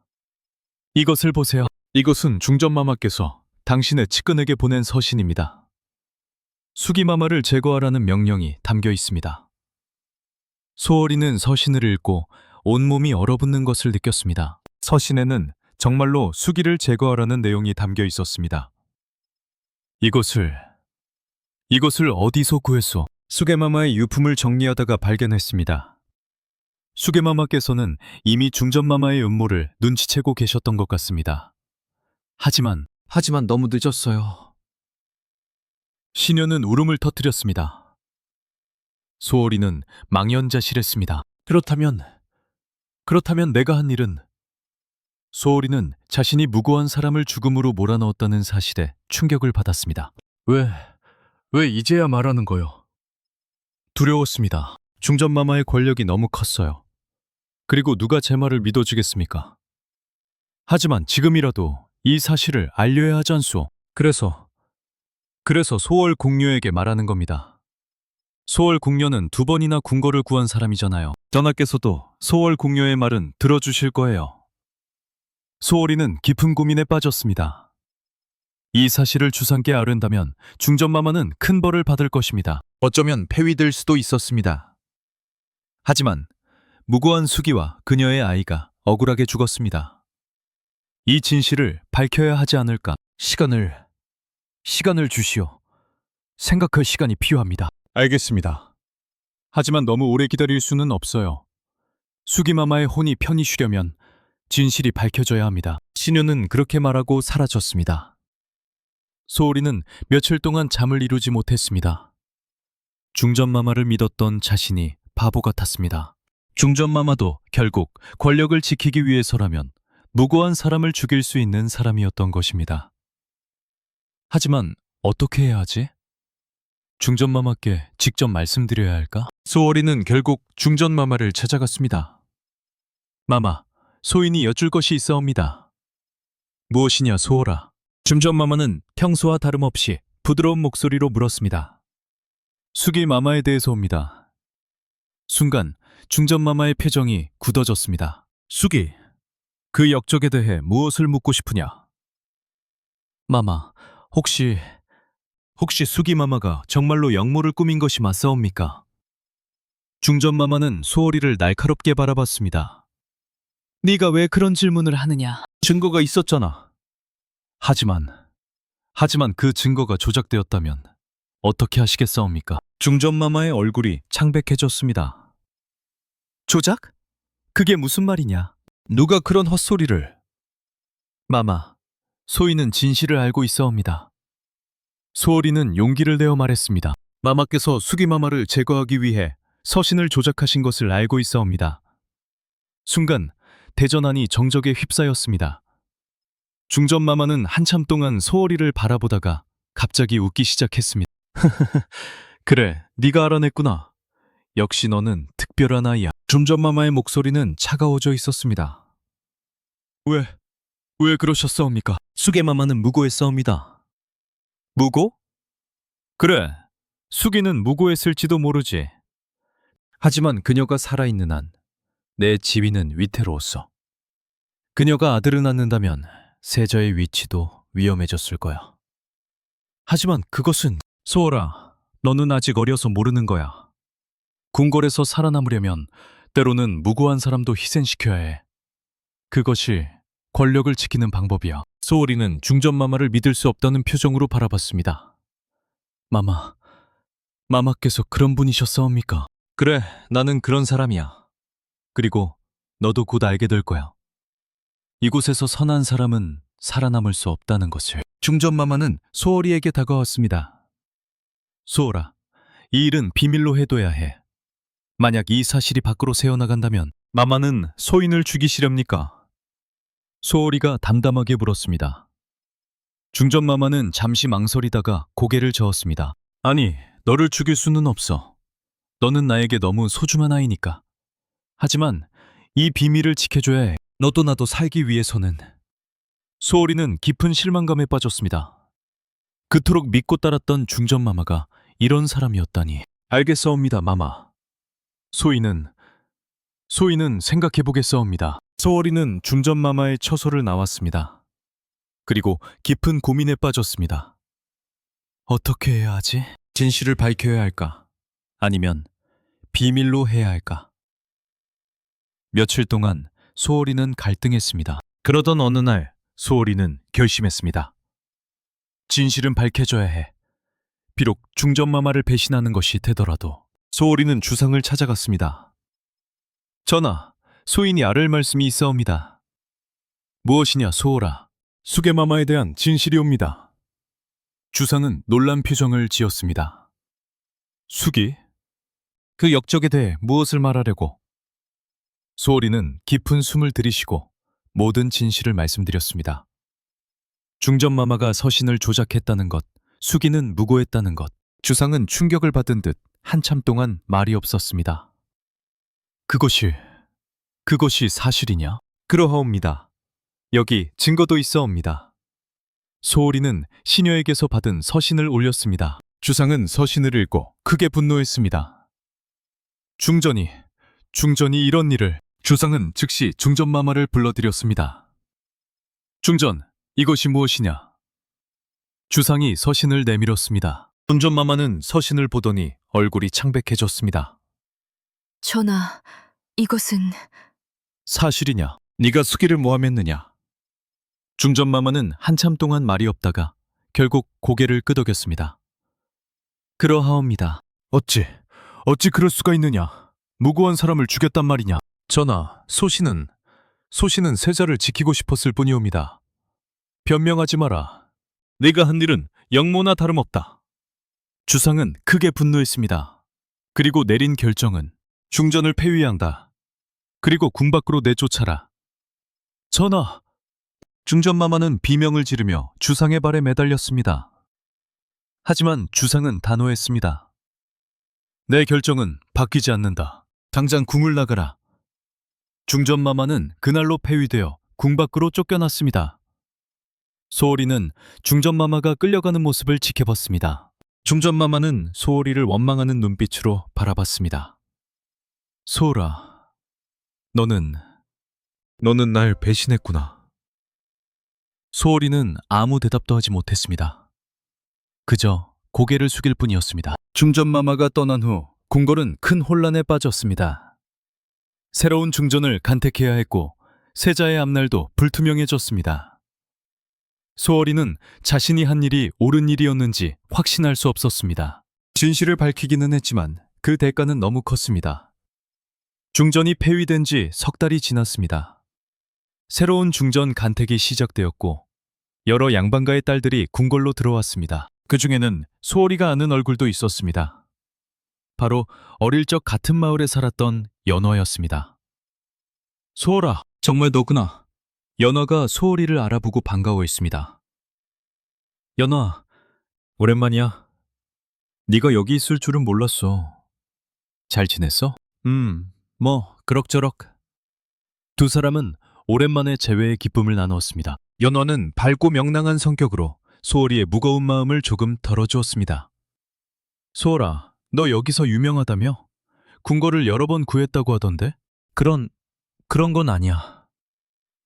이것을 보세요. 이것은 중전마마께서 당신의 측근에게 보낸 서신입니다. 수기마마를 제거하라는 명령이 담겨 있습니다. 소월이는 서신을 읽고 온몸이 얼어붙는 것을 느꼈습니다. 서신에는 정말로 수기를 제거하라는 내용이 담겨 있었습니다. 이것을 어디서 구했소? 수계마마의 유품을 정리하다가 발견했습니다. 수계마마께서는 이미 중전마마의 음모를 눈치채고 계셨던 것 같습니다. 하지만 너무 늦었어요. 시녀는 울음을 터뜨렸습니다. 소월이는 망연자실했습니다. 그렇다면 내가 한 일은? 소월이는 자신이 무고한 사람을 죽음으로 몰아넣었다는 사실에 충격을 받았습니다. 왜 이제야 말하는 거요? 두려웠습니다. 중전마마의 권력이 너무 컸어요. 그리고 누가 제 말을 믿어주겠습니까? 하지만 지금이라도 이 사실을 알려야 하지 않소. 그래서 소월 궁녀에게 말하는 겁니다. 소월 궁녀는 2번이나 궁궐을 구한 사람이잖아요. 전하께서도 소월 궁녀의 말은 들어주실 거예요. 소월이는 깊은 고민에 빠졌습니다. 이 사실을 주상께 아른다면 중전마마는 큰 벌을 받을 것입니다. 어쩌면 폐위될 수도 있었습니다. 하지만 무고한 수기와 그녀의 아이가 억울하게 죽었습니다. 이 진실을 밝혀야 하지 않을까? 시간을 주시오. 생각할 시간이 필요합니다. 알겠습니다. 하지만 너무 오래 기다릴 수는 없어요. 수기마마의 혼이 편히 쉬려면 진실이 밝혀져야 합니다. 시녀는 그렇게 말하고 사라졌습니다. 소홀이는 며칠 동안 잠을 이루지 못했습니다. 중전마마를 믿었던 자신이 바보 같았습니다. 중전마마도 결국 권력을 지키기 위해서라면 무고한 사람을 죽일 수 있는 사람이었던 것입니다. 하지만 어떻게 해야 하지? 중전마마께 직접 말씀드려야 할까? 소월이는 결국 중전마마를 찾아갔습니다. 마마, 소인이 여쭐 것이 있어옵니다. 무엇이냐, 소호라. 중전마마는 평소와 다름없이 부드러운 목소리로 물었습니다. 수기 마마에 대해서옵니다. 순간 중전마마의 표정이 굳어졌습니다. 수기, 그 역적에 대해 무엇을 묻고 싶으냐? 마마, 혹시 수기 마마가 정말로 역모를 꾸민 것이 맞사옵니까? 중전마마는 소월이를 날카롭게 바라봤습니다. 네가 왜 그런 질문을 하느냐? 증거가 있었잖아. 하지만 그 증거가 조작되었다면 어떻게 하시겠사옵니까? 중전마마의 얼굴이 창백해졌습니다. 조작? 그게 무슨 말이냐? 누가 그런 헛소리를? 마마, 소인은 진실을 알고 있어옵니다. 소월이는 용기를 내어 말했습니다. 마마께서 수기마마를 제거하기 위해 서신을 조작하신 것을 알고 있어옵니다. 순간 대전안이 정적에 휩싸였습니다. 중전마마는 한참 동안 소월이를 바라보다가 갑자기 웃기 시작했습니다. 그래, 네가 알아냈구나. 역시 너는 특별한 아이야. 중전마마의 목소리는 차가워져 있었습니다. 왜 그러셨사옵니까? 수계마마는 무고했사옵니다. 무고? 그래, 수기는 무고했을지도 모르지. 하지만 그녀가 살아있는 한 내 지위는 위태로웠어. 그녀가 아들을 낳는다면 세자의 위치도 위험해졌을 거야. 하지만 그것은 소월아, 너는 아직 어려서 모르는 거야. 궁궐에서 살아남으려면 때로는 무고한 사람도 희생시켜야 해. 그것이 권력을 지키는 방법이야. 소월이는 중전마마를 믿을 수 없다는 표정으로 바라봤습니다. 마마께서 그런 분이셨사옵니까? 그래, 나는 그런 사람이야. 그리고 너도 곧 알게 될 거야. 이곳에서 선한 사람은 살아남을 수 없다는 것을. 중전마마는 소월이에게 다가왔습니다. 소월아, 이 일은 비밀로 해둬야 해. 만약 이 사실이 밖으로 새어나간다면 마마는 소인을 죽이시렵니까? 소월이가 담담하게 물었습니다. 중전마마는 잠시 망설이다가 고개를 저었습니다. 아니, 너를 죽일 수는 없어. 너는 나에게 너무 소중한 아이니까. 하지만 이 비밀을 지켜줘야 해. 너도 나도 살기 위해서는. 소월이는 깊은 실망감에 빠졌습니다. 그토록 믿고 따랐던 중전마마가 이런 사람이었다니. 알겠사옵니다, 마마. 소인은 생각해보겠사옵니다. 소월이는 중전마마의 처소를 나왔습니다. 그리고 깊은 고민에 빠졌습니다. 어떻게 해야 하지? 진실을 밝혀야 할까? 아니면 비밀로 해야 할까? 며칠 동안 소월이는 갈등했습니다. 그러던 어느 날 소월이는 결심했습니다. 진실은 밝혀져야 해. 비록 중전마마를 배신하는 것이 되더라도. 소월이는 주상을 찾아갔습니다. 전하, 소인이 아를 말씀이 있어옵니다. 무엇이냐, 소월아. 수계마마에 대한 진실이옵니다. 주상은 놀란 표정을 지었습니다. 수기? 그 역적에 대해 무엇을 말하려고? 소월이는 깊은 숨을 들이쉬고 모든 진실을 말씀드렸습니다. 중전마마가 서신을 조작했다는 것, 수기는 무고했다는 것. 주상은 충격을 받은 듯 한참 동안 말이 없었습니다. 그것이 사실이냐? 그러하옵니다. 여기 증거도 있어옵니다. 소월이는 시녀에게서 받은 서신을 올렸습니다. 주상은 서신을 읽고 크게 분노했습니다. 중전이 이런 일을. 주상은 즉시 중전마마를 불러들였습니다. 중전, 이것이 무엇이냐? 주상이 서신을 내밀었습니다. 중전마마는 서신을 보더니 얼굴이 창백해졌습니다. 전하, 이것은 사실이냐? 네가 수기를 모함했느냐? 중전마마는 한참 동안 말이 없다가 결국 고개를 끄덕였습니다. 그러하옵니다. 어찌 그럴 수가 있느냐? 무고한 사람을 죽였단 말이냐? 전하, 소신은 세자를 지키고 싶었을 뿐이옵니다. 변명하지 마라. 네가 한 일은 역모나 다름없다. 주상은 크게 분노했습니다. 그리고 내린 결정은 중전을 폐위한다. 그리고 궁 밖으로 내쫓아라. 전하! 중전마마는 비명을 지르며 주상의 발에 매달렸습니다. 하지만 주상은 단호했습니다. 내 결정은 바뀌지 않는다. 당장 궁을 나가라. 중전마마는 그날로 폐위되어 궁 밖으로 쫓겨났습니다. 소월이는 중전마마가 끌려가는 모습을 지켜봤습니다. 중전마마는 소월이를 원망하는 눈빛으로 바라봤습니다. 소월아, 너는 날 배신했구나. 소월이는 아무 대답도 하지 못했습니다. 그저 고개를 숙일 뿐이었습니다. 중전마마가 떠난 후 궁궐은 큰 혼란에 빠졌습니다. 새로운 중전을 간택해야 했고 세자의 앞날도 불투명해졌습니다. 소월이는 자신이 한 일이 옳은 일이었는지 확신할 수 없었습니다. 진실을 밝히기는 했지만 그 대가는 너무 컸습니다. 중전이 폐위된 지 석 달이 지났습니다. 새로운 중전 간택이 시작되었고 여러 양반가의 딸들이 궁궐로 들어왔습니다. 그 중에는 소월이가 아는 얼굴도 있었습니다. 바로 어릴 적 같은 마을에 살았던 연화였습니다. 소월아, 정말 너구나. 연화가 소월이를 알아보고 반가워했습니다. 연화, 오랜만이야. 네가 여기 있을 줄은 몰랐어. 잘 지냈어? 뭐 그럭저럭. 두 사람은 오랜만에 재회의 기쁨을 나누었습니다. 연화는 밝고 명랑한 성격으로 소월이의 무거운 마음을 조금 덜어주었습니다. 소월아, 너 여기서 유명하다며? 궁궐을 여러 번 구했다고 하던데? 그런 건 아니야.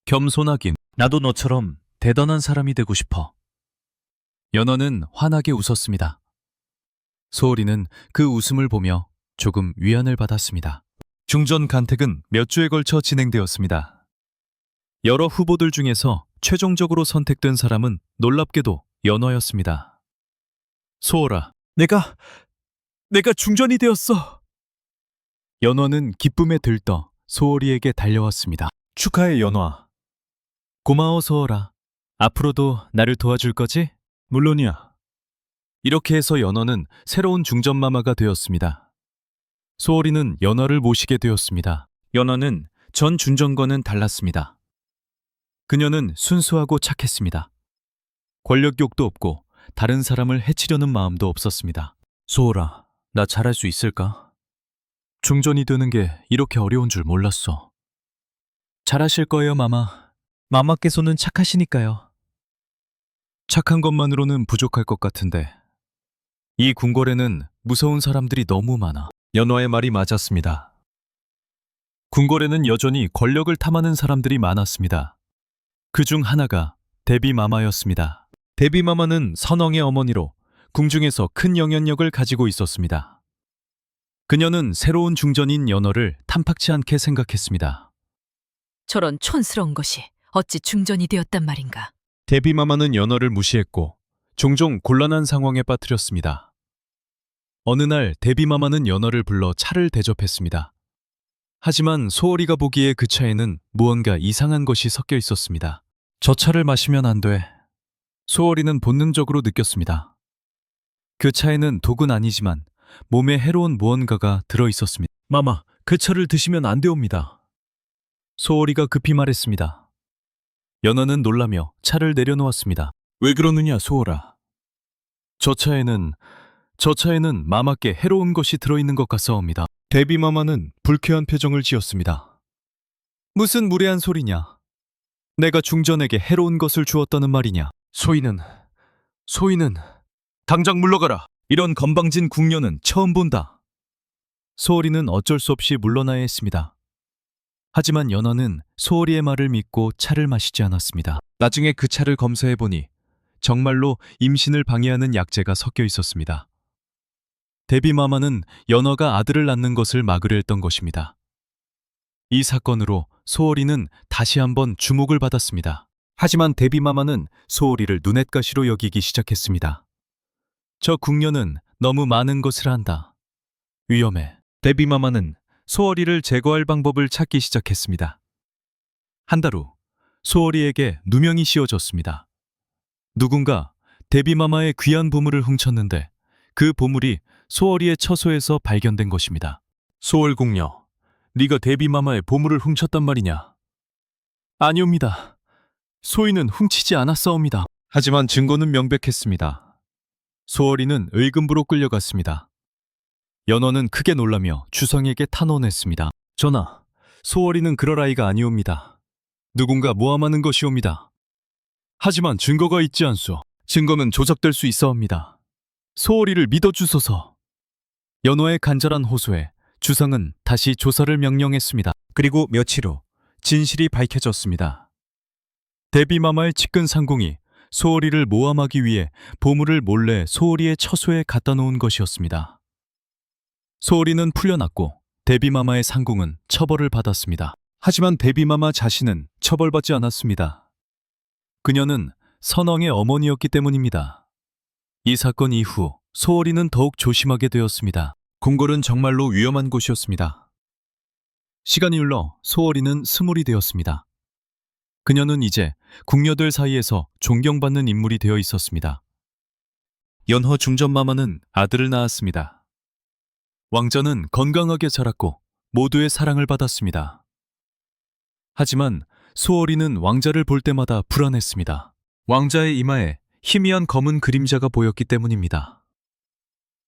겸손하긴. 나도 너처럼 대단한 사람이 되고 싶어. 연화는 환하게 웃었습니다. 소월이는 그 웃음을 보며 조금 위안을 받았습니다. 중전 간택은 몇 주에 걸쳐 진행되었습니다. 여러 후보들 중에서 최종적으로 선택된 사람은 놀랍게도 연화였습니다. 소월아, 내가 중전이 되었어. 연화는 기쁨에 들떠 소월이에게 달려왔습니다. 축하해, 연화. 고마워, 소월아. 앞으로도 나를 도와줄 거지? 물론이야. 이렇게 해서 연화는 새로운 중전마마가 되었습니다. 소월이는 연화를 모시게 되었습니다. 연화는 전 중전과는 달랐습니다. 그녀는 순수하고 착했습니다. 권력욕도 없고 다른 사람을 해치려는 마음도 없었습니다. 소월아, 나 잘할 수 있을까? 중전이 되는 게 이렇게 어려운 줄 몰랐어. 잘하실 거예요, 마마. 마마께서는 착하시니까요. 착한 것만으로는 부족할 것 같은데 이 궁궐에는 무서운 사람들이 너무 많아. 연화의 말이 맞았습니다. 궁궐에는 여전히 권력을 탐하는 사람들이 많았습니다. 그 중 하나가 데비마마였습니다. 데비마마는 선왕의 어머니로 궁중에서 큰 영향력을 가지고 있었습니다. 그녀는 새로운 중전인 연화를 탐탁치 않게 생각했습니다. 저런 촌스러운 것이 어찌 중전이 되었단 말인가. 데비마마는 연화를 무시했고 종종 곤란한 상황에 빠뜨렸습니다. 어느 날 데비마마는 연화를 불러 차를 대접했습니다. 하지만 소월이가 보기에 그 차에는 무언가 이상한 것이 섞여 있었습니다. 저 차를 마시면 안 돼. 소월이는 본능적으로 느꼈습니다. 그 차에는 독은 아니지만 몸에 해로운 무언가가 들어 있었습니다. 마마, 그 차를 드시면 안 되옵니다. 소월이가 급히 말했습니다. 연화는 놀라며 차를 내려놓았습니다. 왜 그러느냐, 소월아. 저 차에는 마마께 해로운 것이 들어있는 것 같사옵니다. 데비마마는 불쾌한 표정을 지었습니다. 무슨 무례한 소리냐. 내가 중전에게 해로운 것을 주었다는 말이냐. 소인은 당장 물러가라. 이런 건방진 궁녀는 처음 본다. 소월이는 어쩔 수 없이 물러나야 했습니다. 하지만 연화는 소월이의 말을 믿고 차를 마시지 않았습니다. 나중에 그 차를 검사해보니 정말로 임신을 방해하는 약재가 섞여 있었습니다. 데비마마는 연화가 아들을 낳는 것을 막으려 했던 것입니다. 이 사건으로 소월이는 다시 한번 주목을 받았습니다. 하지만 데비마마는 소월이를 눈엣가시로 여기기 시작했습니다. 저 궁녀는 너무 많은 것을 한다. 위험해. 데비마마는 소월이를 제거할 방법을 찾기 시작했습니다. 한 달 후 소월이에게 누명이 씌워졌습니다. 누군가 데비마마의 귀한 보물을 훔쳤는데 그 보물이 소월이의 처소에서 발견된 것입니다. 소월궁녀, 네가 데비마마의 보물을 훔쳤단 말이냐? 아니옵니다. 소인은 훔치지 않았사옵니다. 하지만 증거는 명백했습니다. 소월이는 의금부로 끌려갔습니다. 연화는 크게 놀라며 주상에게 탄원했습니다. 전하, 소월이는 그럴 아이가 아니옵니다. 누군가 모함하는 것이옵니다. 하지만 증거가 있지 않소. 증거는 조작될 수 있어옵니다. 소월이를 믿어주소서. 연호의 간절한 호소에 주상은 다시 조사를 명령했습니다. 그리고 며칠 후 진실이 밝혀졌습니다. 데비마마의 측근 상공이 소월이를 모함하기 위해 보물을 몰래 소월이의 처소에 갖다 놓은 것이었습니다. 소월이는 풀려났고 데비마마의 상공은 처벌을 받았습니다. 하지만 데비마마 자신은 처벌받지 않았습니다. 그녀는 선왕의 어머니였기 때문입니다. 이 사건 이후 소월이는 더욱 조심하게 되었습니다. 궁궐은 정말로 위험한 곳이었습니다. 시간이 흘러 소월이는 스물이 되었습니다. 그녀는 이제 궁녀들 사이에서 존경받는 인물이 되어 있었습니다. 연허 중전마마는 아들을 낳았습니다. 왕자는 건강하게 자랐고 모두의 사랑을 받았습니다. 하지만 소월이는 왕자를 볼 때마다 불안했습니다. 왕자의 이마에 희미한 검은 그림자가 보였기 때문입니다.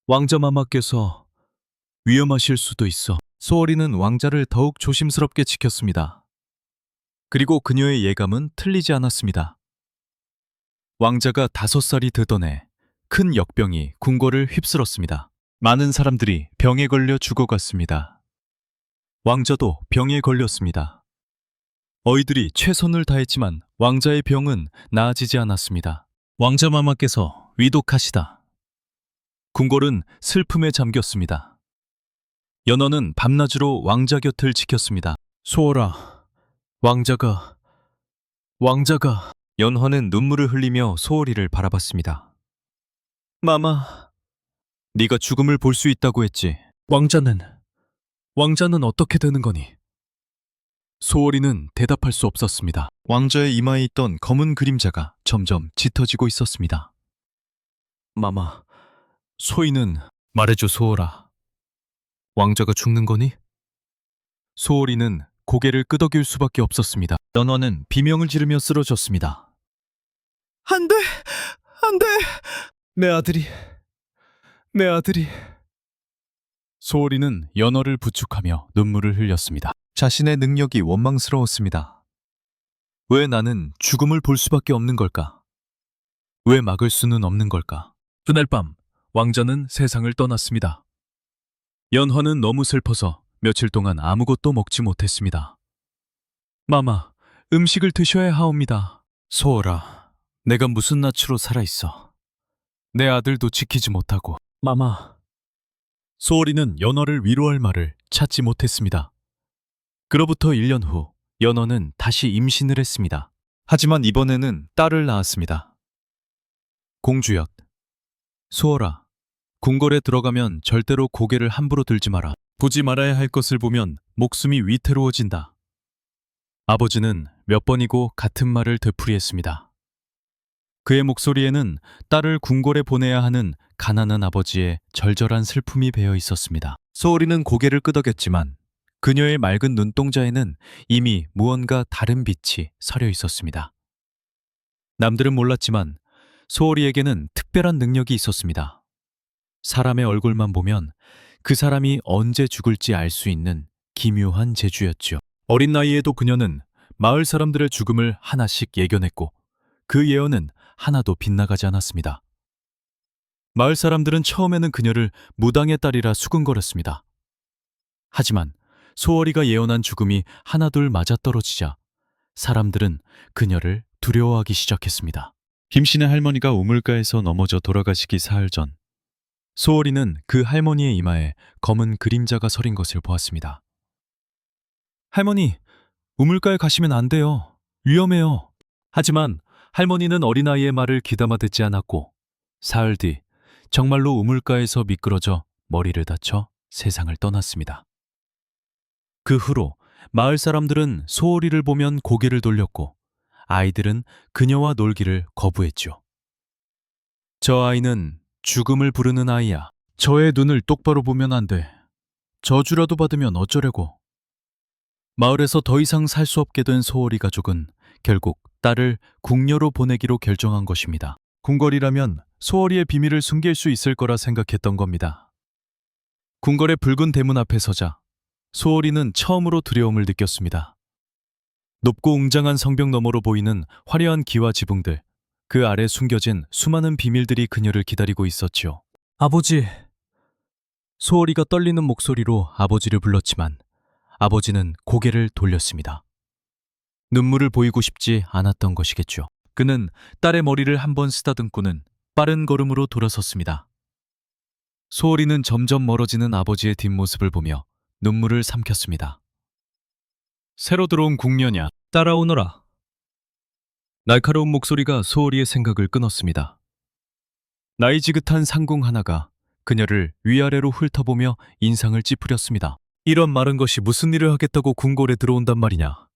왕자마마께서 위험하실 수도 있어. 소월이는 왕자를 더욱 조심스럽게 지켰습니다. 그리고 그녀의 예감은 틀리지 않았습니다. 왕자가 5살이 되던 해 큰 역병이 궁궐을 휩쓸었습니다. 많은 사람들이 병에 걸려 죽어갔습니다. 왕자도 병에 걸렸습니다. 어이들이 최선을 다했지만 왕자의 병은 나아지지 않았습니다. 왕자마마께서 위독하시다. 궁궐은 슬픔에 잠겼습니다. 연어는 밤낮으로 왕자 곁을 지켰습니다. 소월아, 왕자가... 연화는 눈물을 흘리며 소월이를 바라봤습니다. 마마, 네가 죽음을 볼 수 있다고 했지. 왕자는 어떻게 되는 거니? 소월이는 대답할 수 없었습니다. 왕자의 이마에 있던 검은 그림자가 점점 짙어지고 있었습니다. 마마, 소희는 말해줘 소월아. 왕자가 죽는 거니? 소월이는 고개를 끄덕일 수밖에 없었습니다. 연화는 비명을 지르며 쓰러졌습니다. 안 돼! 안 돼! 내 아들이. 소월이는 연어를 부축하며 눈물을 흘렸습니다. 자신의 능력이 원망스러웠습니다. 왜 나는 죽음을 볼 수밖에 없는 걸까? 왜 막을 수는 없는 걸까? 그날 밤 왕자는 세상을 떠났습니다. 연화는 너무 슬퍼서 며칠 동안 아무것도 먹지 못했습니다. 마마, 음식을 드셔야 하옵니다. 소월아, 내가 무슨 낯으로 살아있어. 내 아들도 지키지 못하고. 마마. 소월이는 연어를 위로할 말을 찾지 못했습니다. 그로부터 1년 후 연어는 다시 임신을 했습니다. 하지만 이번에는 딸을 낳았습니다. 공주였. 소월아, 궁궐에 들어가면 절대로 고개를 함부로 들지 마라. 보지 말아야 할 것을 보면 목숨이 위태로워진다. 아버지는 몇 번이고 같은 말을 되풀이했습니다. 그의 목소리에는 딸을 궁궐에 보내야 하는 가난한 아버지의 절절한 슬픔이 배어 있었습니다. 소월이는 고개를 끄덕였지만 그녀의 맑은 눈동자에는 이미 무언가 다른 빛이 서려 있었습니다. 남들은 몰랐지만 소월이에게는 특별한 능력이 있었습니다. 사람의 얼굴만 보면 그 사람이 언제 죽을지 알 수 있는 기묘한 재주였죠. 어린 나이에도 그녀는 마을 사람들의 죽음을 하나씩 예견했고 그 예언은 하나도 빗나가지 않았습니다. 마을 사람들은 처음에는 그녀를 무당의 딸이라 수근거렸습니다. 하지만 소월이가 예언한 죽음이 하나둘 맞아떨어지자 사람들은 그녀를 두려워하기 시작했습니다. 김씨네 할머니가 우물가에서 넘어져 돌아가시기 사흘 전 소월이는 그 할머니의 이마에 검은 그림자가 서린 것을 보았습니다. 할머니, 우물가에 가시면 안 돼요. 위험해요. 하지만 할머니는 어린아이의 말을 귀담아 듣지 않았고 사흘 뒤 정말로 우물가에서 미끄러져 머리를 다쳐 세상을 떠났습니다. 그 후로 마을 사람들은 소월이를 보면 고개를 돌렸고 아이들은 그녀와 놀기를 거부했죠. 저 아이는 죽음을 부르는 아이야. 저의 눈을 똑바로 보면 안 돼. 저주라도 받으면 어쩌려고. 마을에서 더 이상 살 수 없게 된 소월이 가족은 결국 딸을 궁녀로 보내기로 결정한 것입니다. 궁궐이라면 소월이의 비밀을 숨길 수 있을 거라 생각했던 겁니다. 궁궐의 붉은 대문 앞에 서자 소월이는 처음으로 두려움을 느꼈습니다. 높고 웅장한 성벽 너머로 보이는 화려한 기와 지붕들, 그 아래 숨겨진 수많은 비밀들이 그녀를 기다리고 있었지요. 아버지. 소월이가 떨리는 목소리로 아버지를 불렀지만 아버지는 고개를 돌렸습니다. 눈물을 보이고 싶지 않았던 것이겠죠. 그는 딸의 머리를 한번 쓰다듬고는 빠른 걸음으로 돌아섰습니다. 소월이는 점점 멀어지는 아버지의 뒷모습을 보며 눈물을 삼켰습니다. 새로 들어온 궁녀냐, 따라오너라. 날카로운 목소리가 소월이의 생각을 끊었습니다. 나이 지긋한 상궁 하나가 그녀를 위아래로 훑어보며 인상을 찌푸렸습니다. 이런 마른 것이 무슨 일을 하겠다고 궁궐에 들어온단 말이냐.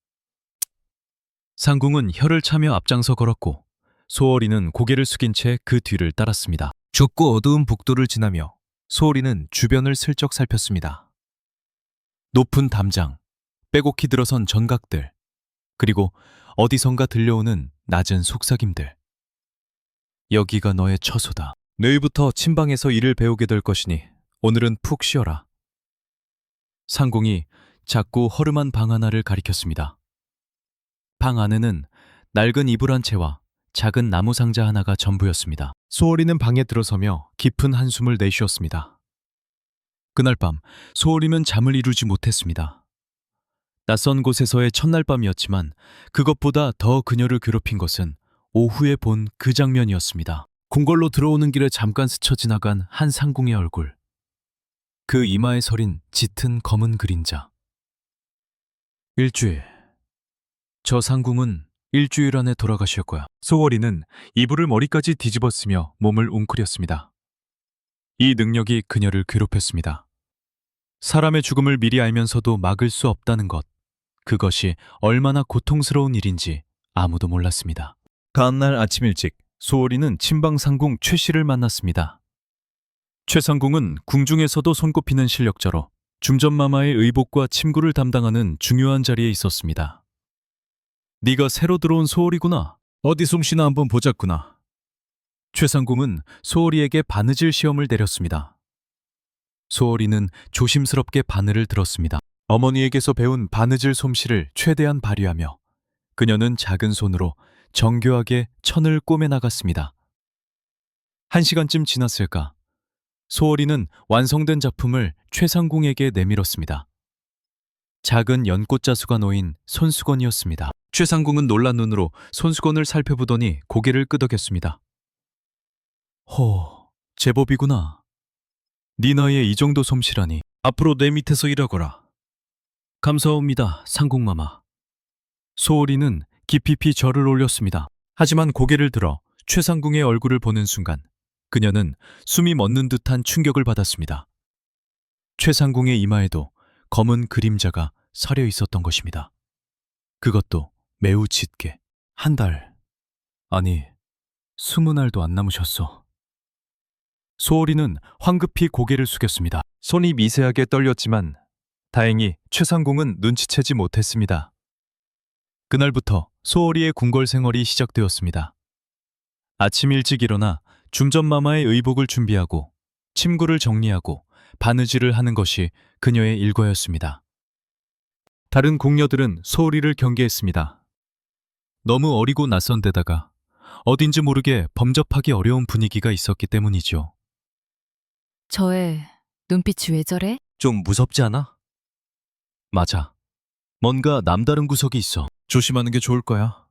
상궁은 혀를 차며 앞장서 걸었고 소월이는 고개를 숙인 채 그 뒤를 따랐습니다. 좁고 어두운 복도를 지나며 소월이는 주변을 슬쩍 살폈습니다. 높은 담장, 빼곡히 들어선 전각들, 그리고 어디선가 들려오는 낮은 속삭임들. 여기가 너의 처소다. 내일부터 침방에서 일을 배우게 될 것이니 오늘은 푹 쉬어라. 상궁이 작고 허름한 방 하나를 가리켰습니다. 방 안에는 낡은 이불 한 채와 작은 나무 상자 하나가 전부였습니다. 소월이는 방에 들어서며 깊은 한숨을 내쉬었습니다. 그날 밤 소월이는 잠을 이루지 못했습니다. 낯선 곳에서의 첫날 밤이었지만 그것보다 더 그녀를 괴롭힌 것은 오후에 본 그 장면이었습니다. 궁궐로 들어오는 길에 잠깐 스쳐 지나간 한 상궁의 얼굴. 그 이마에 서린 짙은 검은 그림자. 일주일. 저 상궁은 일주일 안에 돌아가실 거야. 소월이는 이불을 머리까지 뒤집었으며 몸을 웅크렸습니다. 이 능력이 그녀를 괴롭혔습니다. 사람의 죽음을 미리 알면서도 막을 수 없다는 것. 그것이 얼마나 고통스러운 일인지 아무도 몰랐습니다. 다음날 아침 일찍 소월이는 친방 상궁 최 씨를 만났습니다. 최 상궁은 궁중에서도 손꼽히는 실력자로 중전마마의 의복과 침구를 담당하는 중요한 자리에 있었습니다. 네가 새로 들어온 소월이구나. 어디 솜씨나 한번 보자꾸나. 최 상궁은 소월이에게 바느질 시험을 내렸습니다. 소월이는 조심스럽게 바늘을 들었습니다. 어머니에게서 배운 바느질 솜씨를 최대한 발휘하며 그녀는 작은 손으로 정교하게 천을 꼬매 나갔습니다. 1시간쯤 지났을까? 소월이는 완성된 작품을 최상궁에게 내밀었습니다. 작은 연꽃 자수가 놓인 손수건이었습니다. 최상궁은 놀란 눈으로 손수건을 살펴보더니 고개를 끄덕였습니다. 제법이구나. 네 나이에 이 정도 솜씨라니. 앞으로 내 밑에서 일하거라. 감사합니다, 상궁마마. 소월이는 깊이 절을 올렸습니다. 하지만 고개를 들어 최상궁의 얼굴을 보는 순간 그녀는 숨이 멎는 듯한 충격을 받았습니다. 최상궁의 이마에도 검은 그림자가 서려 있었던 것입니다. 그것도 매우 짙게. 한 달, 아니 20날도 안 남으셨어. 소월이는 황급히 고개를 숙였습니다. 손이 미세하게 떨렸지만 다행히 최상궁은 눈치채지 못했습니다. 그날부터 소월이의 궁궐 생활이 시작되었습니다. 아침 일찍 일어나 중전마마의 의복을 준비하고 침구를 정리하고 바느질을 하는 것이 그녀의 일과였습니다. 다른 궁녀들은 소월이를 경계했습니다. 너무 어리고 낯선 데다가 어딘지 모르게 범접하기 어려운 분위기가 있었기 때문이죠. 저의 눈빛이 왜 저래? 좀 무섭지 않아? 맞아. 뭔가 남다른 구석이 있어. 조심하는 게 좋을 거야.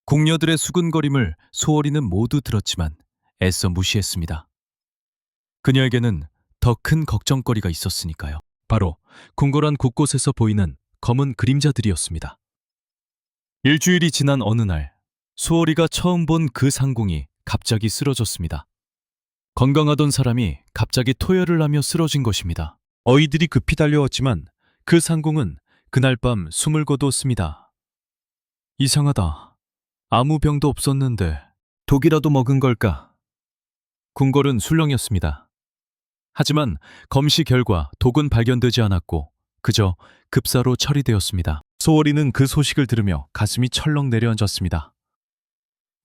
궁녀들의 수근거림을 소월이는 모두 들었지만 애써 무시했습니다. 그녀에게는 더 큰 걱정거리가 있었으니까요. 바로 궁궐 안 곳곳에서 보이는 검은 그림자들이었습니다. 일주일이 지난 어느 날 소월이가 처음 본 그 상궁이 갑자기 쓰러졌습니다. 건강하던 사람이 갑자기 토열을 하며 쓰러진 것입니다. 어이들이 급히 달려왔지만 그 상궁은 그날 밤 숨을 거두었습니다. 이상하다. 아무 병도 없었는데 독이라도 먹은 걸까? 궁궐은 술렁이었습니다. 하지만 검시 결과 독은 발견되지 않았고 그저 급사로 처리되었습니다. 소월이는 그 소식을 들으며 가슴이 철렁 내려앉았습니다.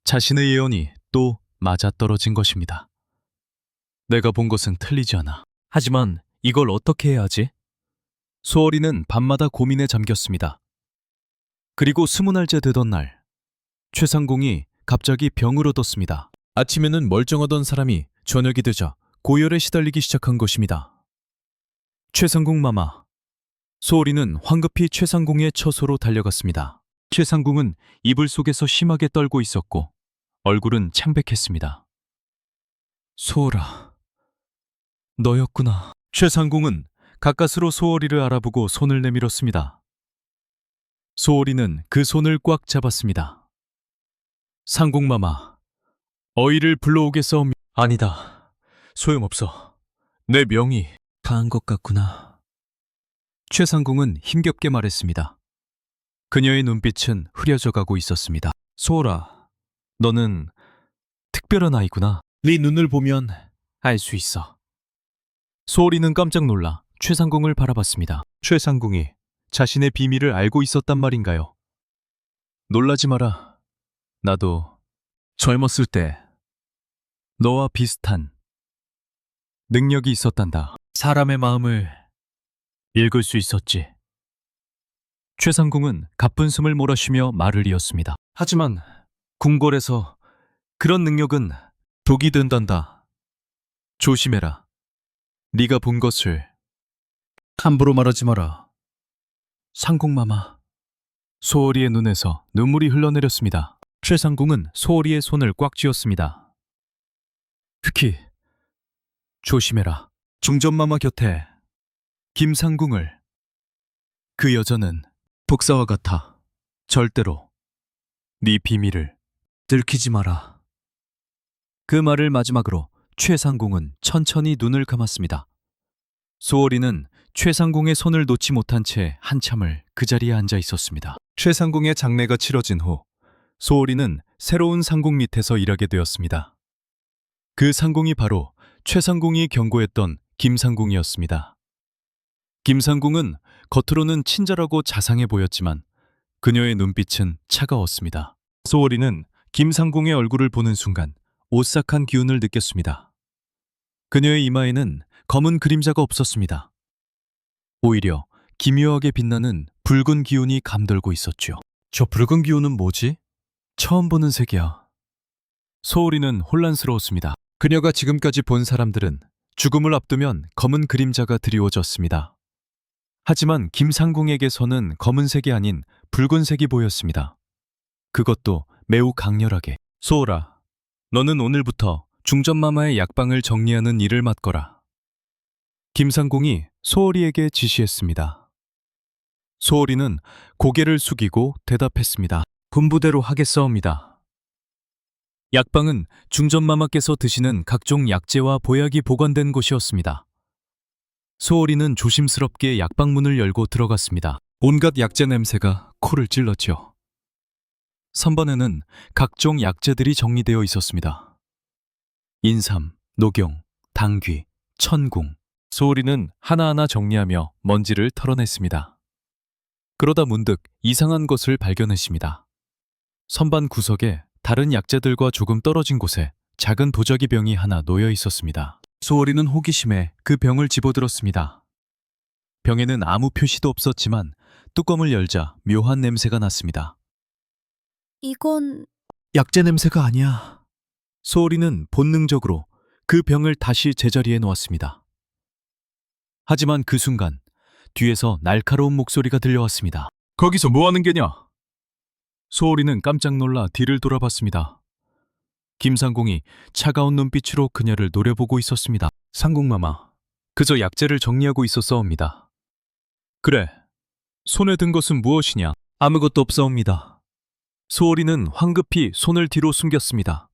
자신의 예언이 또 맞아떨어진 것입니다. 내가 본 것은 틀리지 않아. 하지만 이걸 어떻게 해야 하지? 소월이는 밤마다 고민에 잠겼습니다. 그리고 20날째 되던 날, 최상공이 갑자기 병을 얻었습니다. 아침에는 멀쩡하던 사람이 저녁이 되자 고열에 시달리기 시작한 것입니다. 최상공 마마. 소월이는 황급히 최상공의 처소로 달려갔습니다. 최상공은 이불 속에서 심하게 떨고 있었고 얼굴은 창백했습니다. 소월아, 너였구나. 최상공은 가까스로 소월이를 알아보고 손을 내밀었습니다. 소월이는 그 손을 꽉 잡았습니다. 상공마마, 어이를 불러오겠사옵니다. 아니다. 소용없어. 내 명이 다한 것 같구나. 최상공은 힘겹게 말했습니다. 그녀의 눈빛은 흐려져 가고 있었습니다. 소월아, 너는 특별한 아이구나. 네 눈을 보면 알 수 있어. 소월이는 깜짝 놀라 최상공을 바라봤습니다. 최상공이 자신의 비밀을 알고 있었단 말인가요? 놀라지 마라. 나도 젊었을 때 너와 비슷한 능력이 있었단다. 사람의 마음을 읽을 수 있었지. 최상공은 가쁜 숨을 몰아쉬며 말을 이었습니다. 하지만 궁궐에서 그런 능력은 독이 된단다. 조심해라. 네가 본 것을 함부로 말하지 마라. 상공마마. 소월이의 눈에서 눈물이 흘러내렸습니다. 최상공은 소월이의 손을 꽉 쥐었습니다. 특히 조심해라. 중전마마 곁에 김상궁을. 그 여자는 독사와 같아. 절대로 네 비밀을 들키지 마라. 그 말을 마지막으로 최상공은 천천히 눈을 감았습니다. 소월이는 최상공의 손을 놓지 못한 채 한참을 그 자리에 앉아 있었습니다. 최상공의 장례가 치러진 후 소월이는 새로운 상공 밑에서 일하게 되었습니다. 그 상공이 바로 최상공이 경고했던 김상공이었습니다. 김상공은 겉으로는 친절하고 자상해 보였지만 그녀의 눈빛은 차가웠습니다. 소월이는 김상공의 얼굴을 보는 순간 오싹한 기운을 느꼈습니다. 그녀의 이마에는 검은 그림자가 없었습니다. 오히려 기묘하게 빛나는 붉은 기운이 감돌고 있었죠. 저 붉은 기운은 뭐지? 처음 보는 색이야. 소월이는 혼란스러웠습니다. 그녀가 지금까지 본 사람들은 죽음을 앞두면 검은 그림자가 드리워졌습니다. 하지만 김상궁에게서는 검은색이 아닌 붉은색이 보였습니다. 그것도 매우 강렬하게. 소월아, 너는 오늘부터 중전마마의 약방을 정리하는 일을 맡거라. 김상궁이 소월이에게 지시했습니다. 소월이는 고개를 숙이고 대답했습니다. 분부대로 하겠사옵니다. 약방은 중전마마께서 드시는 각종 약재와 보약이 보관된 곳이었습니다. 소월이는 조심스럽게 약방문을 열고 들어갔습니다. 온갖 약재 냄새가 코를 찔렀죠. 선반에는 각종 약재들이 정리되어 있었습니다. 인삼, 녹용, 당귀, 천궁. 소월이는 하나하나 정리하며 먼지를 털어냈습니다. 그러다 문득 이상한 것을 발견했습니다. 선반 구석에 다른 약재들과 조금 떨어진 곳에 작은 도자기 병이 하나 놓여 있었습니다. 소월이는 호기심에 그 병을 집어들었습니다. 병에는 아무 표시도 없었지만 뚜껑을 열자 묘한 냄새가 났습니다. 이건 약재 냄새가 아니야. 소월이는 본능적으로 그 병을 다시 제자리에 놓았습니다. 하지만 그 순간 뒤에서 날카로운 목소리가 들려왔습니다. 거기서 뭐 하는 게냐? 소월이는 깜짝 놀라 뒤를 돌아봤습니다. 김상공이 차가운 눈빛으로 그녀를 노려보고 있었습니다. 상공마마, 그저 약재를 정리하고 있었사옵니다. 그래, 손에 든 것은 무엇이냐? 아무것도 없사옵니다. 소월이는 황급히 손을 뒤로 숨겼습니다.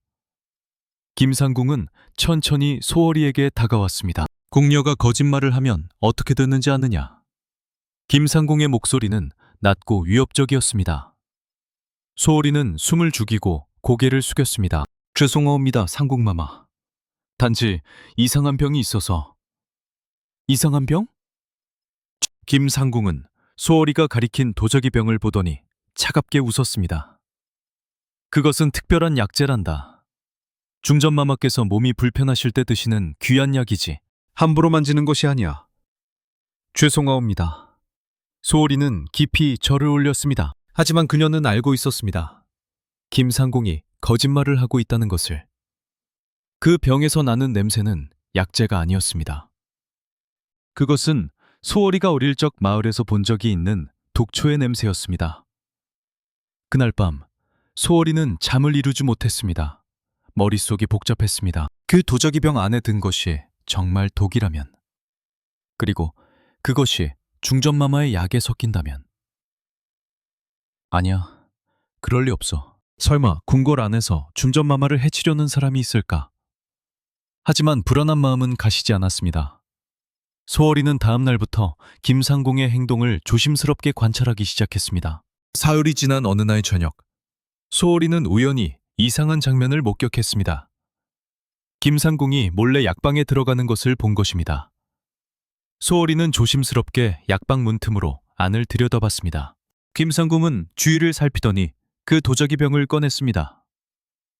김상궁은 천천히 소월이에게 다가왔습니다. 궁녀가 거짓말을 하면 어떻게 듣는지 아느냐? 김상궁의 목소리는 낮고 위협적이었습니다. 소월이는 숨을 죽이고 고개를 숙였습니다. 죄송하옵니다, 상궁마마. 단지 이상한 병이 있어서. 이상한 병? 김상궁은 소월이가 가리킨 도자기 병을 보더니 차갑게 웃었습니다. 그것은 특별한 약재란다. 중전마마께서 몸이 불편하실 때 드시는 귀한 약이지 함부로 만지는 것이 아니야. 죄송하옵니다. 소월이는 깊이 절을 올렸습니다. 하지만 그녀는 알고 있었습니다. 김상공이 거짓말을 하고 있다는 것을. 그 병에서 나는 냄새는 약재가 아니었습니다. 그것은 소월이가 어릴 적 마을에서 본 적이 있는 독초의 냄새였습니다. 그날 밤 소월이는 잠을 이루지 못했습니다. 머릿속이 복잡했습니다. 그 도자기병 안에 든 것이 정말 독이라면, 그리고 그것이 중전마마의 약에 섞인다면. 아니야, 그럴 리 없어. 설마 궁궐 안에서 중전마마를 해치려는 사람이 있을까? 하지만 불안한 마음은 가시지 않았습니다. 소월이는 다음 날부터 김상공의 행동을 조심스럽게 관찰하기 시작했습니다. 사흘이 지난 어느 날 저녁, 소월이는 우연히 이상한 장면을 목격했습니다. 김상공이 몰래 약방에 들어가는 것을 본 것입니다. 소월이는 조심스럽게 약방 문틈으로 안을 들여다봤습니다. 김상공은 주위를 살피더니 그 도자기병을 꺼냈습니다.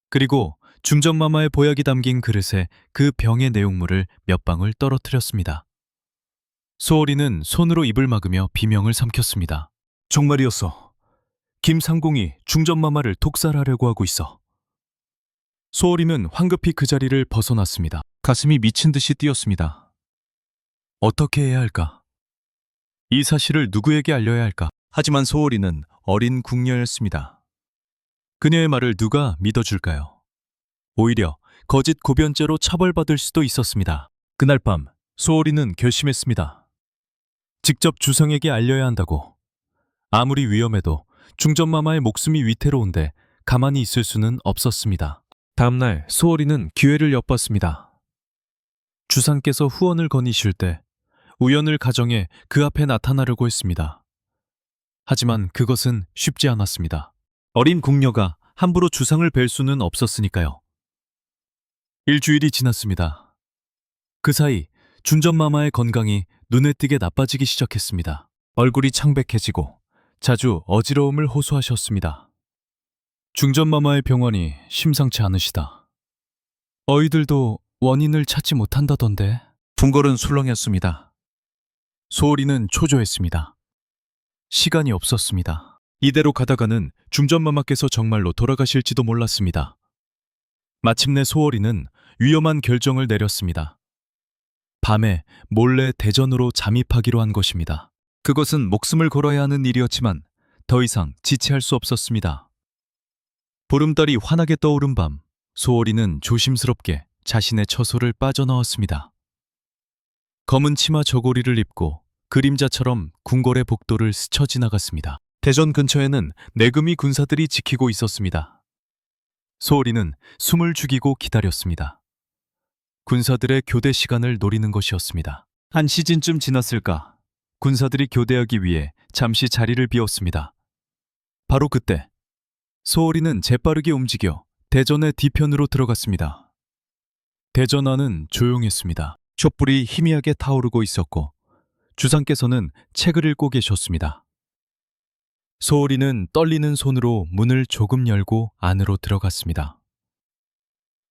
그리고 중전마마의 보약이 담긴 그릇에 그 병의 내용물을 몇 방울 떨어뜨렸습니다. 소월이는 손으로 입을 막으며 비명을 삼켰습니다. 정말이었어. 김상공이 중전마마를 독살하려고 하고 있어. 소월이는 황급히 그 자리를 벗어났습니다. 가슴이 미친 듯이 뛰었습니다. 어떻게 해야 할까? 이 사실을 누구에게 알려야 할까? 하지만 소월이는 어린 궁녀였습니다. 그녀의 말을 누가 믿어줄까요? 오히려 거짓 고변죄로 처벌받을 수도 있었습니다. 그날 밤 소월이는 결심했습니다. 직접 주상에게 알려야 한다고. 아무리 위험해도 중전마마의 목숨이 위태로운데 가만히 있을 수는 없었습니다. 다음날 소월이는 기회를 엿봤습니다. 주상께서 후원을 거니실 때 우연을 가정해 그 앞에 나타나려고 했습니다. 하지만 그것은 쉽지 않았습니다. 어린 궁녀가 함부로 주상을 뵐 수는 없었으니까요. 일주일이 지났습니다. 그 사이 중전마마의 건강이 눈에 띄게 나빠지기 시작했습니다. 얼굴이 창백해지고 자주 어지러움을 호소하셨습니다. 중전마마의 병원이 심상치 않으시다. 어이들도 원인을 찾지 못한다던데. 궁궐은 술렁였습니다. 소월이는 초조했습니다. 시간이 없었습니다. 이대로 가다가는 중전마마께서 정말로 돌아가실지도 몰랐습니다. 마침내 소월이는 위험한 결정을 내렸습니다. 밤에 몰래 대전으로 잠입하기로 한 것입니다. 그것은 목숨을 걸어야 하는 일이었지만 더 이상 지체할 수 없었습니다. 보름달이 환하게 떠오른 밤, 소월이는 조심스럽게 자신의 처소를 빠져나왔습니다. 검은 치마 저고리를 입고 그림자처럼 궁궐의 복도를 스쳐 지나갔습니다. 대전 근처에는 내금이 군사들이 지키고 있었습니다. 소월이는 숨을 죽이고 기다렸습니다. 군사들의 교대 시간을 노리는 것이었습니다. 한 시즌쯤 지났을까, 군사들이 교대하기 위해 잠시 자리를 비웠습니다. 바로 그때 소월이는 재빠르게 움직여 대전의 뒤편으로 들어갔습니다. 대전 안은 조용했습니다. 촛불이 희미하게 타오르고 있었고 주상께서는 책을 읽고 계셨습니다. 소월이는 떨리는 손으로 문을 조금 열고 안으로 들어갔습니다.